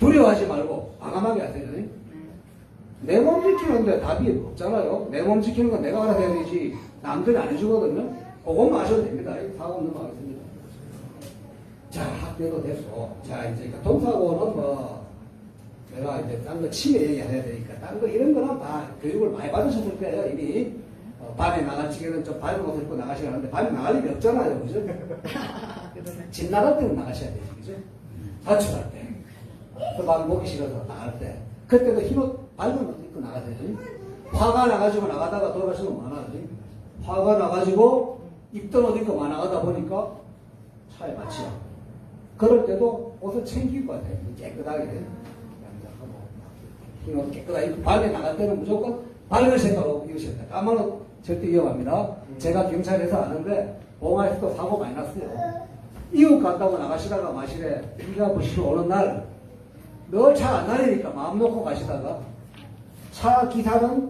Speaker 1: 두려워하지 말고 과감하게 하세요. 내 몸 지키는데 답이 없잖아요. 내 몸 지키는 건 내가 알아서 해야 되지 남들이 안 해주거든요. 그것만 하셔도 됩니다. 사고 넘어가겠습니다. 자, 학교도 됐고. 자, 이제 교통사고는 뭐 내가 이제 딴 거 치매 얘기해야 되니까 딴 거 이런 거는 다 교육을 많이 받으셨을 거예요. 이미 밤에 나갈 적에는 좀 밝은 옷을 입고 나가셔야 하는데 밤에 나갈 일이 없잖아요. 그죠? 집 나갈 때는 나가셔야 되지. 그죠? 자출할 때. 방 보기 싫어서 나갈 때. 그때도 흰옷 밝은 옷 입고 나가야지. 화가 나가지고 나가다가 돌아가시면 많아지. 화가 나가지고 입던 옷 입고 나가다 보니까 차에 맞죠. 그럴 때도 옷을 챙기고 가야 돼요. 깨끗하게. 흰옷 깨끗하게 입고 밤에 나갈 때는 무조건 밝은 색깔로 입으셔야 돼요. 까만 옷 절대 위험합니다. 제가 경찰에서 아는데 봉화에서도 사고 많이 났어요. 이웃 간다고 나가시다가 마실에 비가 부시러 오는 날 늘 차 안 다니니까 마음 놓고 가시다가 차 기사는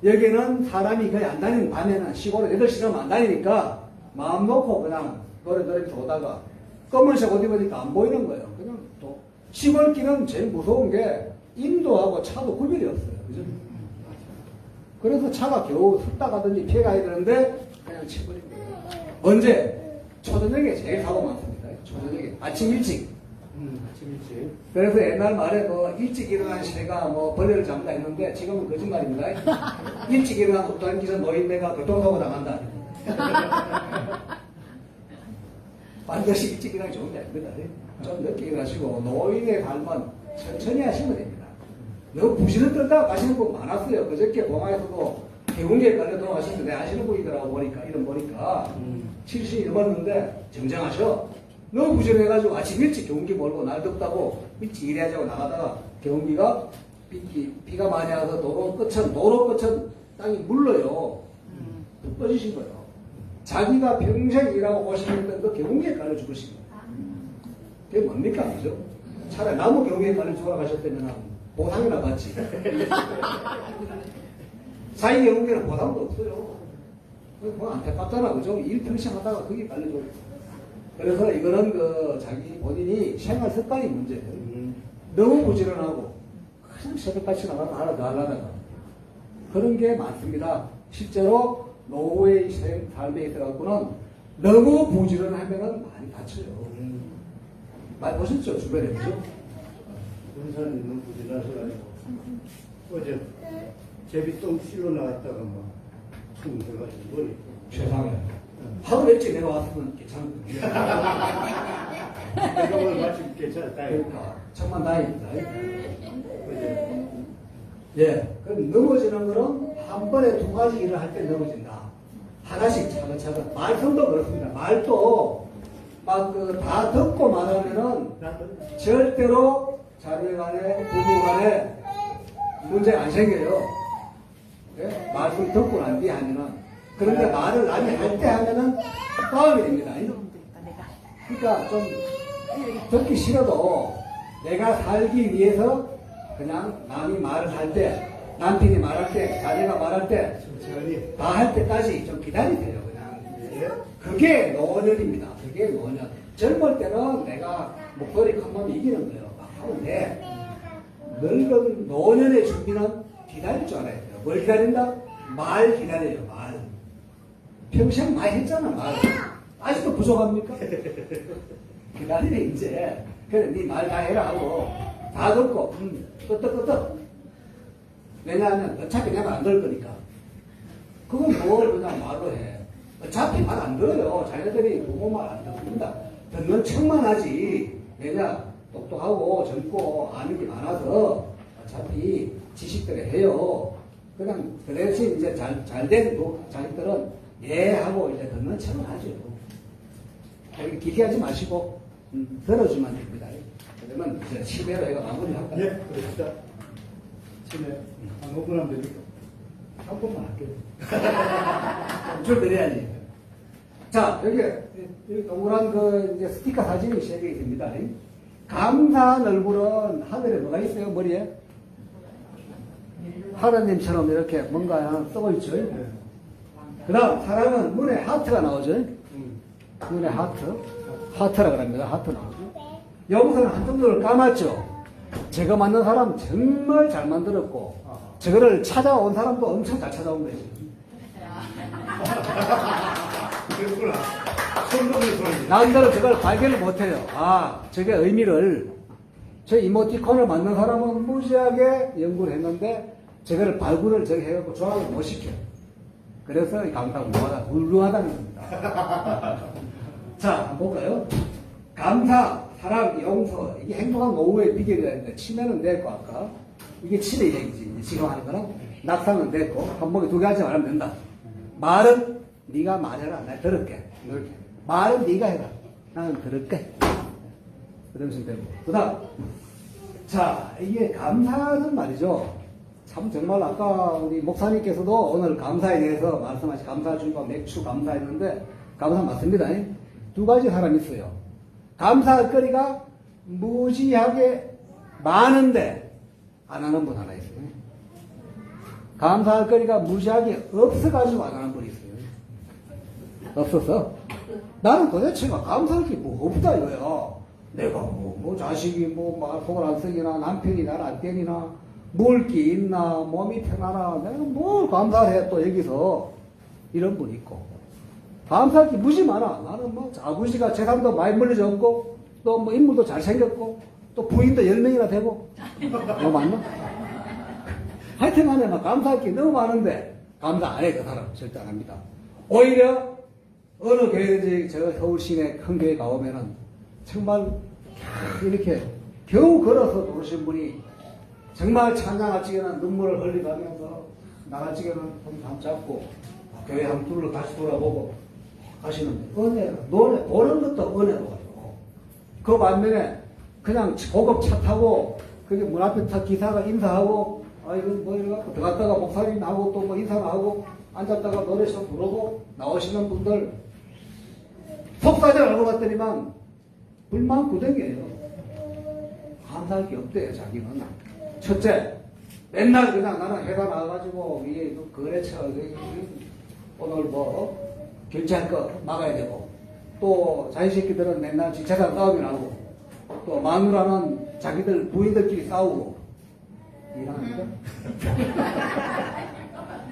Speaker 1: 여기는 사람이 거의 안 다니는 밤에는 시골에 8시간 안 다니니까 마음 놓고 그냥 노래 들으면서 오다가 검은색 옷 입으니까 안 보이는 거예요. 그냥 또 시골길은 제일 무서운 게 인도하고 차도 구별이 없어요. 그죠? 그래서 차가 겨우 섰다 가든지 피해가야 되는데 그냥 치버린 거예요. 언제? 초저녁에 제일 사고 많습니다. 초저녁에. 아침 일찍.
Speaker 3: 아침 일찍.
Speaker 1: 그래서 옛날 말에 뭐 일찍 일어난 새가 뭐 벌레를 잡는다 했는데 지금은 거짓말입니다. 일찍 일어난 옷다니기전 노인네가 교통사고 당한다. 반드시 일찍 일어나기 좋은 게 아닙니다. 좀 늦게 일어나시고 노인의 삶은 천천히 하시면 됩니다. 너무 부시를 떨다가 가시는 분 많았어요. 그저께 봉화에서도 개운기에 깔려 돌아가셨는데 아시는 분이더라고 보니까 이름 보니까 70이 넘었는데 정정하셔. 너무 부지런해가지고 아침 일찍 경운기 몰고 날 덥다고 일찍 일해야지고 나가다가 경운기가 비가 많이 와서 도로 끝은 땅이 물러요. 뚝 떠지신 거예요. 자기가 평생 일하고 고생했던 그 경운기에 깔려 죽으신 거예요. 그게 뭡니까? 그죠? 차라리 나무 경운기에 깔려 죽어가셨다면 보상이나 받지. 자기 경운기는 보상도 없어요. 그거 안타깝잖아. 그죠? 일 평생 하다가 거기 깔려 죽어요. 그래서 이거는 그 자기 본인이 생활 습관이 문제예요. 너무 부지런하고 그냥 새벽같이 나가서 하나 더 하려다가 그런 게 많습니다. 실제로 노후의 삶에 있어갖고는 너무 부지런하면은 많이 다쳐요. 많이 보셨죠? 주변에 그죠?
Speaker 3: 군산에 있는 부지런하셔가지고 어제 제비똥 실로 나갔다가 막 숨겨가지고 머리
Speaker 1: 세상에. 하루 일찍 내가 왔으면 괜찮은데.
Speaker 3: 내가 오늘 마침 괜찮았다.
Speaker 1: 그러니까 천만 다행입니다.
Speaker 3: 그죠?
Speaker 1: 예, 그럼 넘어지는 거는 한 번에 두 가지 일을 할 때 넘어진다. 하나씩 차근차근. 말씀도 그렇습니다. 말도 막 다 듣고 말하면은 절대로 자녀 간에 부부 간에 문제가 안 생겨요. 예? 말씀 듣고 난 뒤에 하면은. 그런데 말을 남이 할 때 하면은 싸움이 됩니다. 그러니까 좀 듣기 싫어도 내가 살기 위해서 그냥 남이 말을 할 때, 남편이 말할 때, 자녀가 말할 때,
Speaker 3: 천천히.
Speaker 1: 다 할 때까지 좀 기다리세요, 그냥.
Speaker 3: 예.
Speaker 1: 그게 노년입니다. 그게 노년. 젊을 때는 내가 목소리 큰 맘 이기는 거예요. 막 하면 돼. 늙은 노년의 준비는 기다릴 줄 알아야 돼요. 뭘 기다린다? 말 기다려요, 말. 평생 많이 했잖아, 말. 아직도 부족합니까? 기다리래, 이제. 그래, 네 말 다 해라 하고, 다 듣고, 끄떡끄떡. 왜냐하면 어차피 내가 안 들을 거니까. 그건 뭘 그냥 말로 해. 어차피 말 안 들어요. 자녀들이 부모 말 안 듣습니다. 듣는 척만 하지. 왜냐, 똑똑하고 젊고 아는 게 많아서 어차피 지식들을 해요. 그냥 그 대신 이제 잘된 자식들은 예 하고 이제 듣는 척을 하죠. 이렇게 길게 하지 마시고 들어주면 됩니다. 그러면 이제 치매로 해가 마무리할까요?
Speaker 3: 예, 그렇습니다. 치매 한 5분 하면 되니까.
Speaker 1: 한 번만 할게요. 줄 드려야지. 자, 여기 동그란 이제 스티커 사진이 3개 있습니다. 감사한 얼굴은 하늘에 뭐가 있어요? 머리에? 하나님처럼 이렇게 뭔가 하나 써 있죠. 그 다음, 사랑은 눈에 하트가 나오죠. 눈에 하트. 하트라고 합니다. 하트 나오죠. 여기서는 한쪽 눈을 감았죠. 제가 만든 사람 정말 잘 만들었고, 저거를 찾아온 사람도 엄청 잘 찾아온 거예요.
Speaker 3: 그렇구나. 손놈의 소리.
Speaker 1: 나름대로 저걸 발견을 못해요. 아, 저게 의미를, 저 이모티콘을 만든 사람은 무지하게 연구를 했는데, 저거를 발굴을 저기 해갖고 조합을 못 시켜요. 그래서 이 감사가 훌륭하다는 겁니다. 자, 한번 볼까요? 감사, 사랑, 용서. 이게 행복한 노후의 비결이라 했는데, 치매는 됐고, 아까. 이게 치매 얘기지. 지금 하는 거는. 낙상은 됐고, 한 번에 2개 하지 말면 된다. 말은 네가 말해라. 내가 들을게. 이렇게. 말은 네가 해라. 나는 들을게. 그러면서 되고. 그 다음. 자, 이게 감사는 말이죠. 참 정말 아까 우리 목사님께서도 오늘 감사에 대해서 말씀하신 감사 주고 맥주 감사했는데, 감사 맞습니다. 2가지 사람이 있어요. 감사할 거리가 무지하게 많은데 안 하는 분 하나 있어요. 감사할 거리가 무지하게 없어가지고 안 하는 분이 있어요. 없어서 나는 도대체가 감사할 게 뭐 없다 이거야. 내가 뭐 자식이 뭐 속을 안 쓰기나 남편이 나를 안 때리나 먹을 게 있나 몸이 편하나 내가 뭘 감사를 해 또 여기서 이런 분이 있고 감사할 게 무지 많아. 나는 뭐 아버지가 재산도 많이 물려줬고 또 뭐 인물도 잘생겼고 또 부인도 10명이나 되고 뭐 맞나? 하여튼 간에 막 감사할 게 너무 많은데 감사 안 해 그 사람 절대 안 합니다. 오히려 어느 교회든지 저 서울 시내 큰 교회 가보면은 정말 이렇게 겨우 걸어서 들어오신 분이 정말 찬양하시기에는 눈물을 흘리면서 나가시기에는 손 잡고 교회 한 둘로 다시 돌아보고 하시는 은혜, 노래, 보는 것도 은혜로 가지고 그 반면에 그냥 고급 차 타고 그게 문 앞에 타 기사가 인사하고 아 이거 뭐 이래갖고 들어갔다가 목사님 나오고 또 뭐 인사 나오고 앉았다가 노래 좀 부르고 나오시는 분들 속사정을 알고 봤더니만 불만구덩이에요. 감사할 게 없대요 자기는. 첫째, 맨날 그냥 나는 회사 나와가지고 위에 거래처 오늘 뭐 결제할 거 막아야 되고 또 자기 새끼들은 맨날 지체장 싸움이 나고 또 마누라는 자기들 부인들끼리 싸우고 이러니까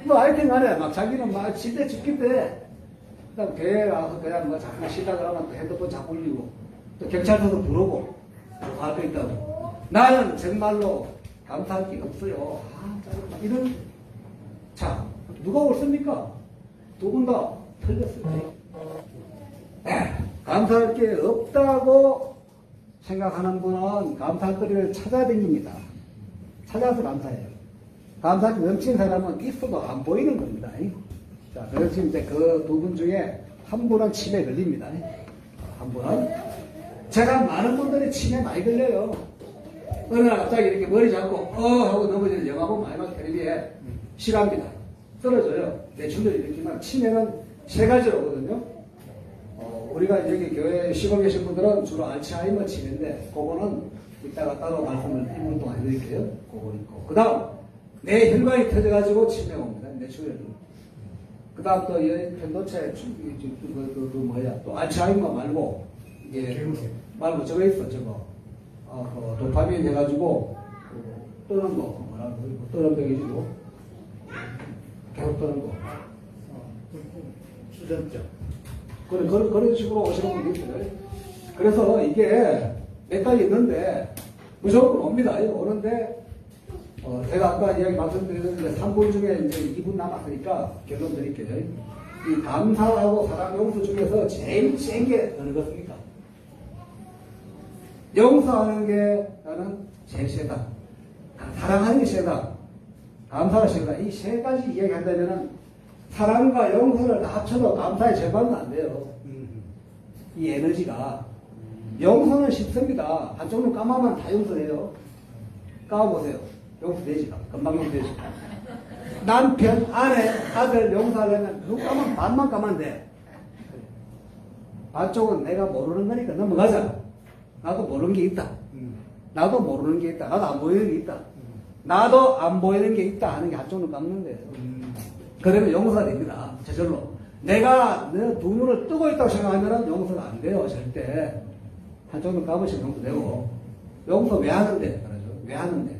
Speaker 1: 뭐 하여튼 간에 막 자기는 막 진대 죽겠대. 그다음 교회 와서 그냥 뭐 잠깐 쉬다 그러면 또 핸드폰 자꾸 울리고 또 경찰서도 부르고 갈 거 있다고. 나는 정말로 감사할 게 없어요. 이런, 자, 누가 옳습니까? 두 분 다 틀렸어요. 감사할 게 없다고 생각하는 분은 감사거리를 찾아다닙니다. 찾아서 감사해요. 감사가 넘치는 사람은 있어도 안 보이는 겁니다. 자, 그래서 이제 그 두 분 중에 한 분은 치매에 걸립니다. 한 분은. 제가 많은 분들이 치매에 많이 걸려요. 어느 날 갑자기 이렇게 머리 잡고, 하고 넘어지는 영화 보면 많이 막 텔레비에 싫어합니다. 떨어져요. 뇌출혈을 일으키면 치매는 세 가지로 오거든요. 우리가 여기 교회 쉬고 계신 분들은 주로 알츠하이머 치매인데, 그거는 이따가 따로 말씀을 1분 동안 해드릴게요. 그거 있고. 그 다음, 뇌 혈관이 터져가지고 치매가 옵니다. 뇌출혈. 그 다음 또 편도체, 또 알츠하이머 말고, 이게, 말고 저거 있어, 저거. 도파민 해가지고, 뜨는 거, 뭐라고, 뜨는 병이지고, 계속 뜨는 거.
Speaker 3: 수전증.
Speaker 1: 그런 식으로 오시는 분이 있어요. 그래서 이게 몇 가지 있는데, 무조건 옵니다. 오는데, 제가 아까 이야기 말씀드렸는데, 3분 중에 이제 2분 남았으니까 결론 드릴게요. 이 감사하고 사랑 용서 중에서 제일 센 게 어느 것입니까? 용서하는 게 나는 제일 세다. 사랑하는 게 세다. 감사가 세다. 이 세 가지 이야기한다면은 사랑과 용서를 다 합쳐도 감사의 절반은 안 돼요. 이 에너지가. 용서는 쉽습니다. 한쪽 눈 감으면 다 용서돼요. 감아보세요. 용서되지가. 금방 용서되지. 남편, 아내, 아들 용서하려면 눈 감으면 반만 감으면 돼. 반쪽은 내가 모르는 거니까 넘어가자. 나도 모르는 게 있다. 나도 모르는 게 있다. 나도 안 보이는 게 있다. 나도 안 보이는 게 있다 하는 게 한쪽 눈 감는 거예요. 그러면 용서가 됩니다. 저절로. 내가 내 두 눈을 뜨고 있다고 생각하면 용서가 안 돼요. 절대. 한쪽 눈 감으시면 용서되고. 용서 왜 하는데? 그러죠. 왜 하는데?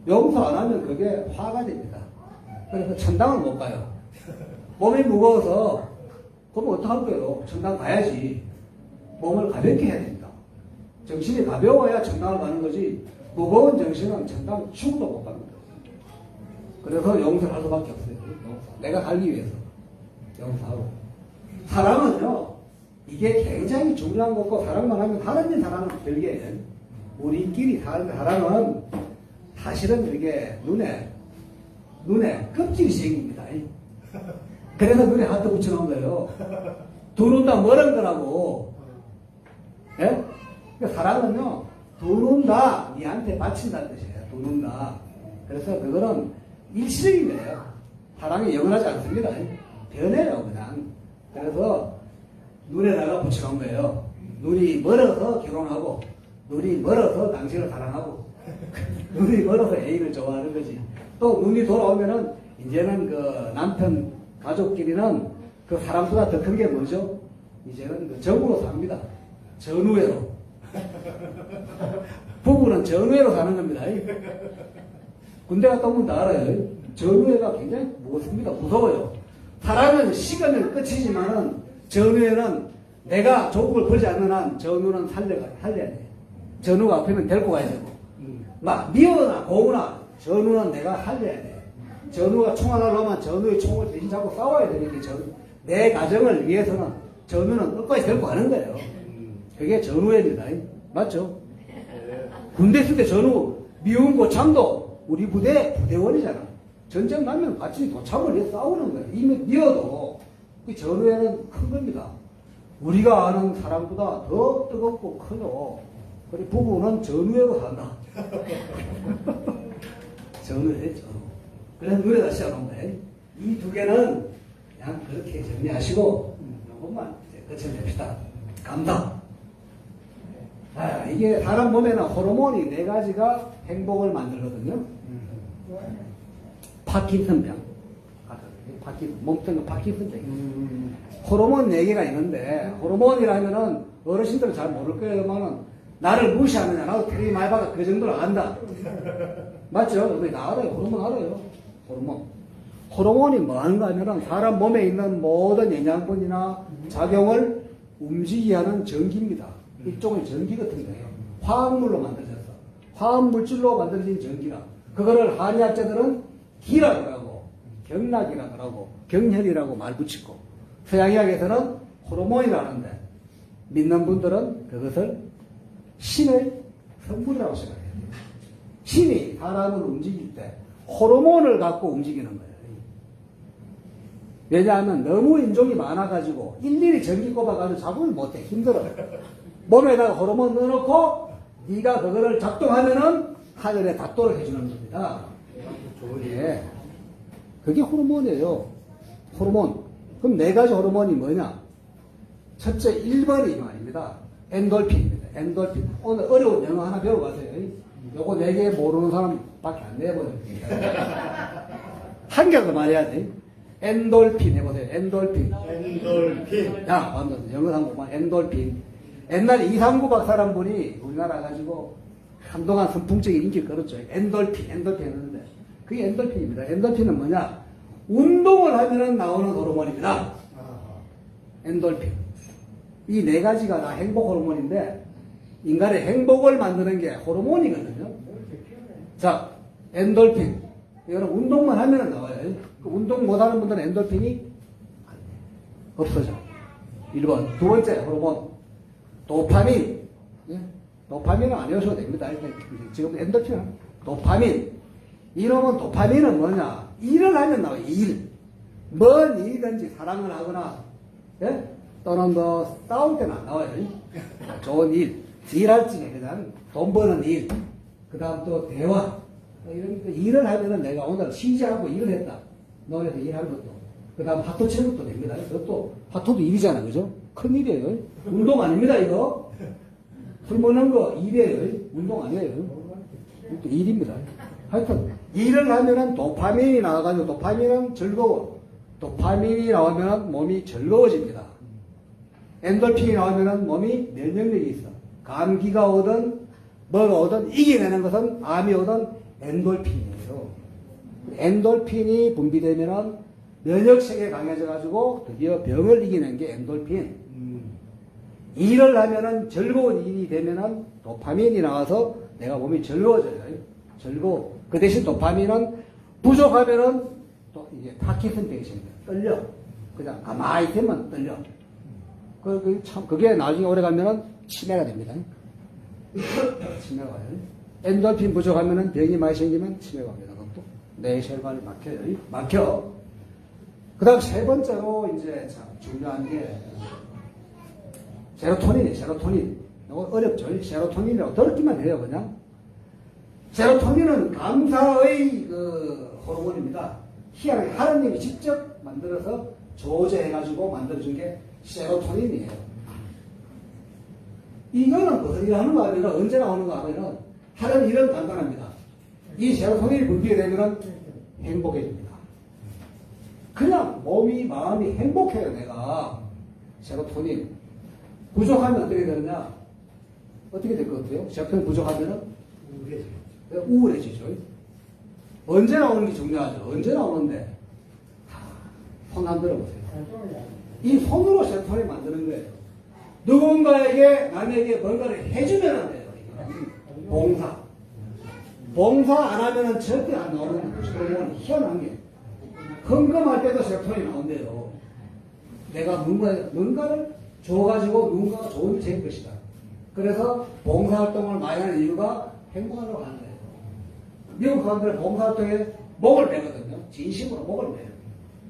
Speaker 1: 용서 안 하면 그게 화가 됩니다. 그래서 천당을 못 가요. 몸이 무거워서 그럼 어떡할 거예요? 천당 가야지. 몸을 가볍게 해야 됩니다. 정신이 가벼워야 천당을 가는 거지 무거운 정신은 천당 죽어도 못 갑니다. 그래서 용서를 할 수밖에 없어요. 용서. 내가 살기 위해서 용서하고. 사랑은요, 이게 굉장히 중요한 거고, 사랑만 하면 다른 사랑은 별개예요. 우리끼리 사는 사랑은 사실은 이게 눈에 껍질이 생깁니다. 그래서 눈에 하트 붙여놓은 거예요. 두 눈 다 멀은 거라고. 예? 그러니까 사랑은요, 두 눈 다 니한테 바친다는 뜻이에요. 두 눈 다. 그래서 그거는 일시적인 거예요. 사랑이 영원하지 않습니다. 변해요, 그냥. 그래서 눈에다가 붙여놓은 거예요. 눈이 멀어서 결혼하고, 눈이 멀어서 당신을 사랑하고, 눈이 멀어서 애인을 좋아하는 거지. 또 눈이 돌아오면은, 이제는 그 남편, 가족끼리는 그 사람보다 더 큰 게 뭐죠? 이제는 그 정으로 삽니다. 전우회로. 부부는 전우회로 사는 겁니다. 군대 갔다 오면 다 알아요. 전우회가 굉장히 무겁습니다. 무서워요. 사랑은 식으면 끝이지만은 전우회는 내가 조국을 벌지 않는 한 전우는 살려야 돼. 전우가 앞에는 데리고 가야 되고. 막 미워나 고우나 전우는 내가 살려야 돼. 전우가 총 하나 놓으면 전우의 총을 대신 잡고 싸워야 되니까 내 가정을 위해서는 전우는 끝까지 데리고 가는 거예요. 그게 전우회입니다. 맞죠? 군대 있을 때 전우 미운 고참도 우리 부대원이잖아. 전쟁 나면 같이 도참을 해서 싸우는 거예요. 이미 미워도 그 전우회는 큰 겁니다. 우리가 아는 사람보다 더 뜨겁고 크죠. 그리고 부부는 전우회로 산다. 전우회, 전우. 그래서 노래다 시작한 거예요. 이 두 개는 그냥 그렇게 정리하시고 이것만 끝내봅시다. 감사. 이게 사람 몸에는 호르몬이 4가지가 행복을 만들거든요. 파킨슨병. 몸뚱이 파킨슨병. 호르몬 4개가 있는데, 호르몬이라면은 어르신들은 잘 모를 거예요만은, 나를 무시하느냐, 나도 테레비 많이 봐서 그 정도로 안다. 맞죠? 여러분이 다 알아요. 호르몬 알아요. 호르몬. 호르몬이 뭐 하는가 하면은, 사람 몸에 있는 모든 영양분이나 작용을 움직이게 하는 전기입니다. 일종의 전기 같은 거예요. 화학물로 만들어졌어. 화학물질로 만들어진 전기라. 그거를 한의학자들은 기라고 하고, 경락이라고 하고, 경혈이라고 말 붙이고, 서양의학에서는 호르몬이라고 하는데, 믿는 분들은 그것을 신의 성분이라고 생각해요. 신이 사람을 움직일 때 호르몬을 갖고 움직이는 거예요. 왜냐하면 너무 인종이 많아가지고 일일이 전기 꼽아가지고 작업을 못해. 힘들어요. 몸에다가 호르몬 넣어놓고 네가 그거를 작동하면은 하늘에 닿도록 해주는 겁니다. 예. 그게 호르몬이에요. 호르몬. 그럼 네 가지 호르몬이 뭐냐? 첫째 1번이 말입니다. 엔돌핀입니다. 엔돌핀. 오늘 어려운 영어 하나 배워가세요. 요거 4개 모르는 사람밖에 안 내버립니다. 한 개 더 말해야 돼. 엔돌핀 해보세요. 엔돌핀.
Speaker 3: 엔돌핀.
Speaker 1: 야, 완전 영어 한국만 엔돌핀. 옛날에 이상구 박사란 분이 우리나라 가지고 한동안 선풍적인 인기를 끌었죠. 엔돌핀 했는데. 그게 엔돌핀입니다. 엔돌핀은 뭐냐? 운동을 하면 나오는 호르몬입니다. 엔돌핀. 이 네 가지가 다 행복 호르몬인데, 인간의 행복을 만드는 게 호르몬이거든요. 자, 엔돌핀. 여러분, 운동만 하면 나와요. 운동 못하는 분들은 엔돌핀이 없어져. 1번. 두 번째 호르몬. 도파민. 예? 도파민은 안 외우셔도 됩니다. 지금 엔돌핀은. 도파민. 이놈은 도파민은 뭐냐? 일을 하면 나와요. 일. 뭔 일이든지 사랑을 하거나, 예? 또는 뭐, 싸울 때는 안 나와요. 좋은 일. 일할 적에 그냥 돈 버는 일. 그 다음 또 대화. 이런 일을 하면은 내가 오늘 쉬지 않고 일을 했다. 너에서 일하는 것도. 그 다음 파토 치는 것도 됩니다. 그것도, 파토도 일이잖아. 그죠? 큰 일이에요. 운동 아닙니다, 이거. 술 먹는 거 일이에요. 운동 아니에요. 이것도 일입니다. 하여튼, 일을 하면은 도파민이 나와가지고, 도파민은 즐거워. 도파민이 나오면은 몸이 즐거워집니다. 엔돌핀이 나오면은 몸이 면역력이 있어. 감기가 오든, 뭐가 오든 이겨내는 것은 암이 오든 엔돌핀이에요. 엔돌핀이 분비되면은 면역력이 강해져가지고 드디어 병을 이기는 게 엔돌핀. 일을 하면은 즐거운 일이 되면은 도파민이 나와서 내가 몸이 즐거워져요. 즐거워. 그 대신 도파민은 부족하면은 또 이제 파킨슨 병입니다. 떨려. 그냥 가만히 있으면 떨려. 그게 나중에 오래 가면은 치매가 됩니다. 치매가 와요. 엔돌핀 부족하면은 병이 많이 생기면 치매가 옵니다. 그것도 뇌혈관이 막혀요. 막혀. 그 다음 세 번째로 이제 참 중요한 게 세로토닌이에요. 세로토닌. 이거 어렵죠. 세로토닌이라고 들었기만 해요. 그냥. 세로토닌은 감사의 그 호르몬입니다. 희한하게 하느님이 직접 만들어서 조제해가지고 만들어준 게 세로토닌이에요. 이거는 무슨 일을 하는 거 아니라 언제 나오는 거 아니라 하는 일은 간단합니다. 이 세로토닌이 분비되면 행복해집니다. 그냥 몸이 마음이 행복해요. 내가 세로토닌 부족하면 어떻게 되느냐? 어떻게 될 것 같아요? 세로토닌 부족하면 우울해지죠. 언제 나오는 게 중요하죠. 언제 나오는데 손 안 들어보세요. 이 손으로 세로토닌 만드는 거예요. 누군가에게 남에게 뭔가를 해주면 안 돼요. 봉사. 봉사 안 하면은 절대 안 나오는 호르몬이 희한한 게 헌금할 때도 세로토닌이 나온대요. 내가 뭔가를 줘가지고 누군가가 좋은 일이 될 것이다. 그래서 봉사활동을 많이 하는 이유가 행복하려고 하는 거예요. 미국 사람들은 봉사활동에 목을 매거든요. 진심으로 목을 매요.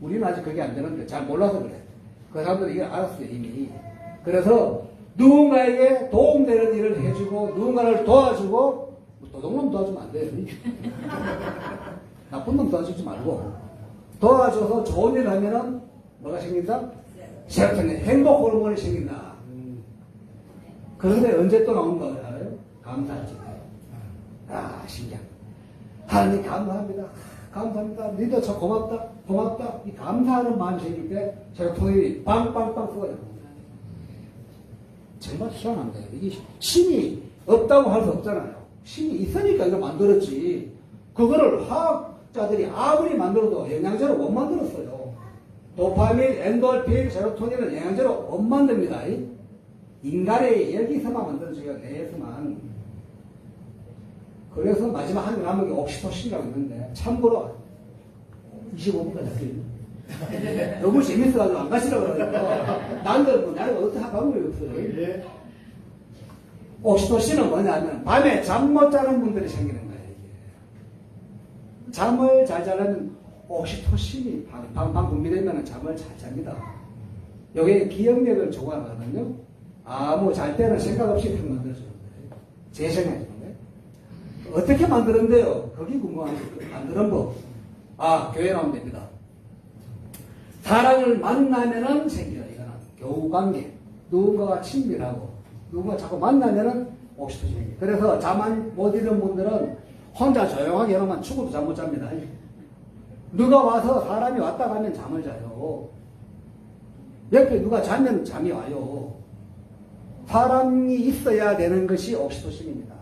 Speaker 1: 우리는 아직 그게 안 되는데 잘 몰라서 그래. 그 사람들은 이걸 알았어요, 이미. 그래서 누군가에게 도움되는 일을 해주고 누군가를 도와주고 도둑놈 도와주면 안 돼요. 나쁜 놈 도와주지 말고 도와줘서 좋은 일을 하면은 뭐가 생긴다? 세로토닌, 행복 호르몬이 생긴다. 그런데 언제 또 나오는 거 알아요? 감사하지. 아, 신기한. 하나님 감사합니다. 감사합니다. 니도 저 고맙다. 고맙다. 이 감사하는 마음이 생길 때 세로토닌이 빵빵빵 쏘아요. 정말 희한한 거예요. 이게 신이 없다고 할 수 없잖아요. 신이 있으니까 이거 만들었지. 그거를 화학자들이 아무리 만들어도 영양제로 못 만들었어요. 도파민, 엔돌핀, 세로토닌은 영양제로 못 만듭니다. 인간의 여기서만 만들어져요. 뇌에서만. 그래서 마지막 한 개 남은 게 옥시토신이라고 있는데 참고로 25분까지 할게요. 너무 재밌어가지고 안 가시라고 그러니까 나는 뭐 나를 어떻게 할 방법이 없어요. 옥시토신은 뭐냐면 밤에 잠 못 자는 분들이 생기는 거예요. 이게. 잠을 잘 자려면 옥시토신이 방방 분비되면 잠을 잘 잡니다. 여기에 기억력을 좋아하거든요. 아무 잘 때는 생각 없이 탁 만들어주는 거예요. 재생해주는 거예요. 어떻게 만드는데요? 그게 궁금한데 만드는 법. 교회 나오면 됩니다. 사람을 만나면은 생겨요. 이거는 교우관계. 누군가가 친밀하고 누군가 자꾸 만나면은 옥시토신이. 그래서 잠 못 이루는 분들은 혼자 조용하게 해놓으면 죽어도 잠 못 잡니다. 누가 와서 사람이 왔다 가면 잠을 자요. 옆에 누가 자면 잠이 와요. 사람이 있어야 되는 것이 옥시토신입니다.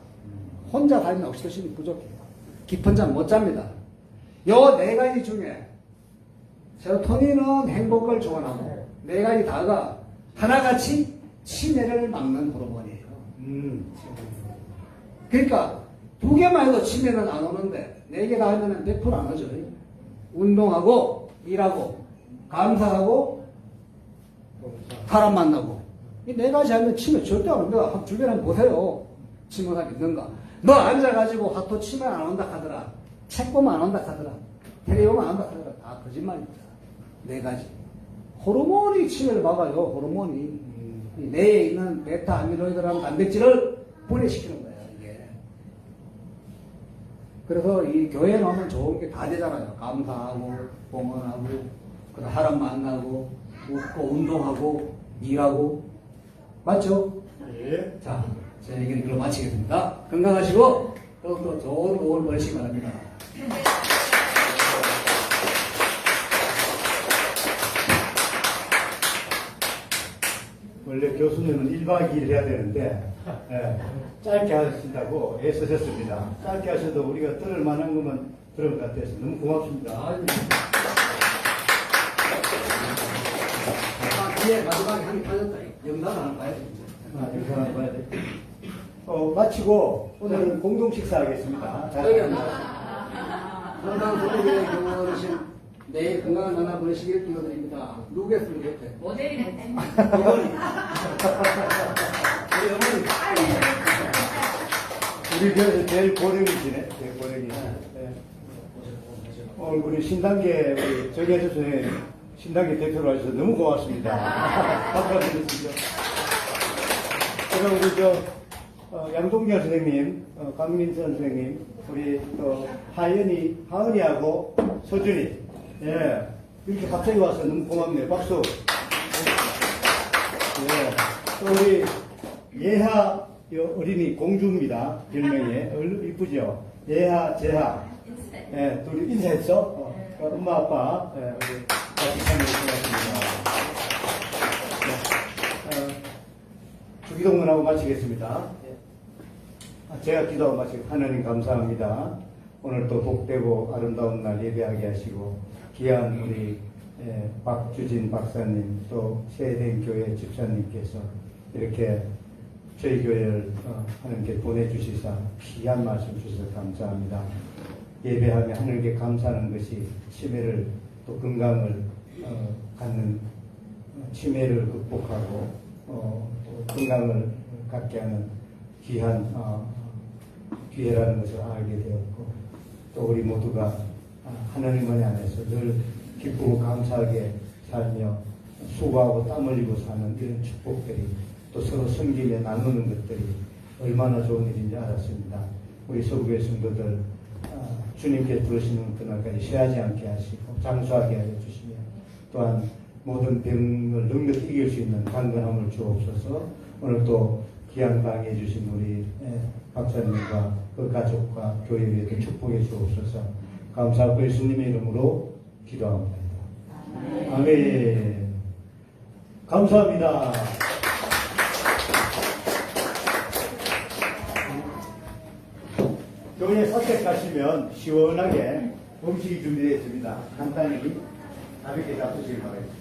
Speaker 1: 혼자 살면 옥시토신이 부족해요. 깊은 잠 못 잡니다. 요 네 가지 중에 세로토닌은 행복을 조언하고 네 가지 다가 하나같이 치매를 막는 호르몬이에요. 그러니까 두 개만 해도 치매는 안 오는데 네 개 다 하면은 100%안 오죠. 운동하고 일하고 감사하고 사람 만나고 이 네 가지 하면 치매 절대 안 옵니다. 주변에 한번 보세요. 치매가 있는가? 너 앉아가지고 하도 치매 안 온다 하더라. 책 보면 안 온다 하더라. 텔레비 보면 안 온다 하더라. 다 거짓말입니다. 네 가지. 호르몬이 치매를 막아요. 호르몬이. 이 뇌에 있는 베타 아밀로이드라는 단백질을 분해시키는 거예요. 이게. 그래서 이 교회에 나오면 좋은 게 다 되잖아요. 감사하고 봉헌하고 그다음 사람 만나고 웃고 운동하고 일하고 맞죠?
Speaker 3: 예.
Speaker 1: 자, 제 얘기는 이걸로 마치겠습니다. 건강하시고 또 좋은 오후 보내시기 바랍니다.
Speaker 3: 원래 교수님은 1박 2일 해야 되는데 짧게 하신다고 애쓰셨습니다. 짧게 하셔도 우리가 들을 만한 것만 들은 것 같아서 너무 고맙습니다.
Speaker 1: 뒤에 마지막에 한개 빠졌다. 영상 하나 봐야 돼.
Speaker 3: 영상 하나 봐야 돼. 마치고 오늘은 공동 식사하겠습니다.
Speaker 1: 건강 소득의 경험하신 내일 건강한 만나 보내시길 기원드립니다. 누구겠습니까? 옆에?
Speaker 2: 모델이 됐네.
Speaker 1: 어머니. 우리 어머니.
Speaker 3: 우리 교회에서 제일 고령이시네. 제일 고령이. 오늘 우리 신단계 우리 정혜주 선생님 신단계 대표로 하셔서 너무 고맙습니다. 박수 드리겠습니다. 그리고 우리 양동경 선생님, 강민선 선생님, 우리 또 하은이하고 서준이, 예, 이렇게 갑자기 와서 너무 고맙네요. 박수. 예, 또 우리 예하 어린이 공주입니다. 별명이 이쁘죠? 예하, 재하. 예, 둘이 인사했어? 엄마, 아빠, 예, 우리 같이 참여해주셨습니다. 주기도문하고 마치겠습니다. 제가 기도하고 마치고 하나님 감사합니다. 오늘 또 복되고 아름다운 날 예배하게 하시고 귀한 우리 박주진 박사님 또 세된 교회 집사님께서 이렇게 저희 교회를 하나님께 보내주시사 귀한 말씀 주셔서 감사합니다. 예배하며 하나님께 감사하는 것이 치매를 또 건강을 갖는 치매를 극복하고 또 건강을 갖게 하는 귀한 기회라는 것을 알게 되었고 또 우리 모두가 하나님 은혜 안에서 늘 기쁘고 감사하게 살며 수고하고 땀 흘리고 사는 이런 축복들이 또 서로 섬기며 나누는 것들이 얼마나 좋은 일인지 알았습니다. 우리 서구의 성도들 주님께 부르시는 그날까지 쉬하지 않게 하시고 장수하게 하여 주시며 또한 모든 병을 능력 이길 수 있는 강건함을 주옵소서. 오늘 또 귀한 강의해 주신 우리 박사님과 그 가족과 교회에 축복해 주옵소서. 감사하고 예수님의 이름으로 기도합니다. 아멘. 감사합니다. 교회 사택 가시면 시원하게 음식이 준비되어 있습니다. 간단히 가볍게 잡수시길 바랍니다.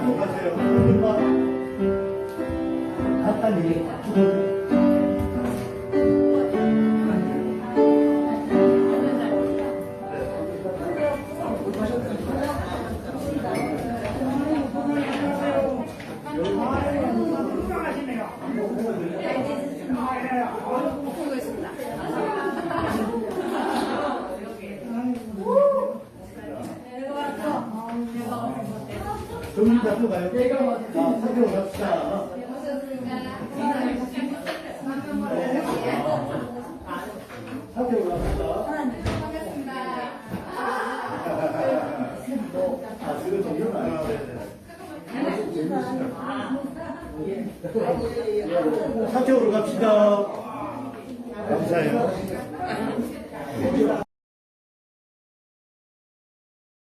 Speaker 3: 앞으로 가세요. 금방 갔다니 죽어. 정신 잡고 가요. 자, 사교로 갑시다. 사교로 갑시다. 아, 지금 정신 안 사교로 갑시다. 감사해요.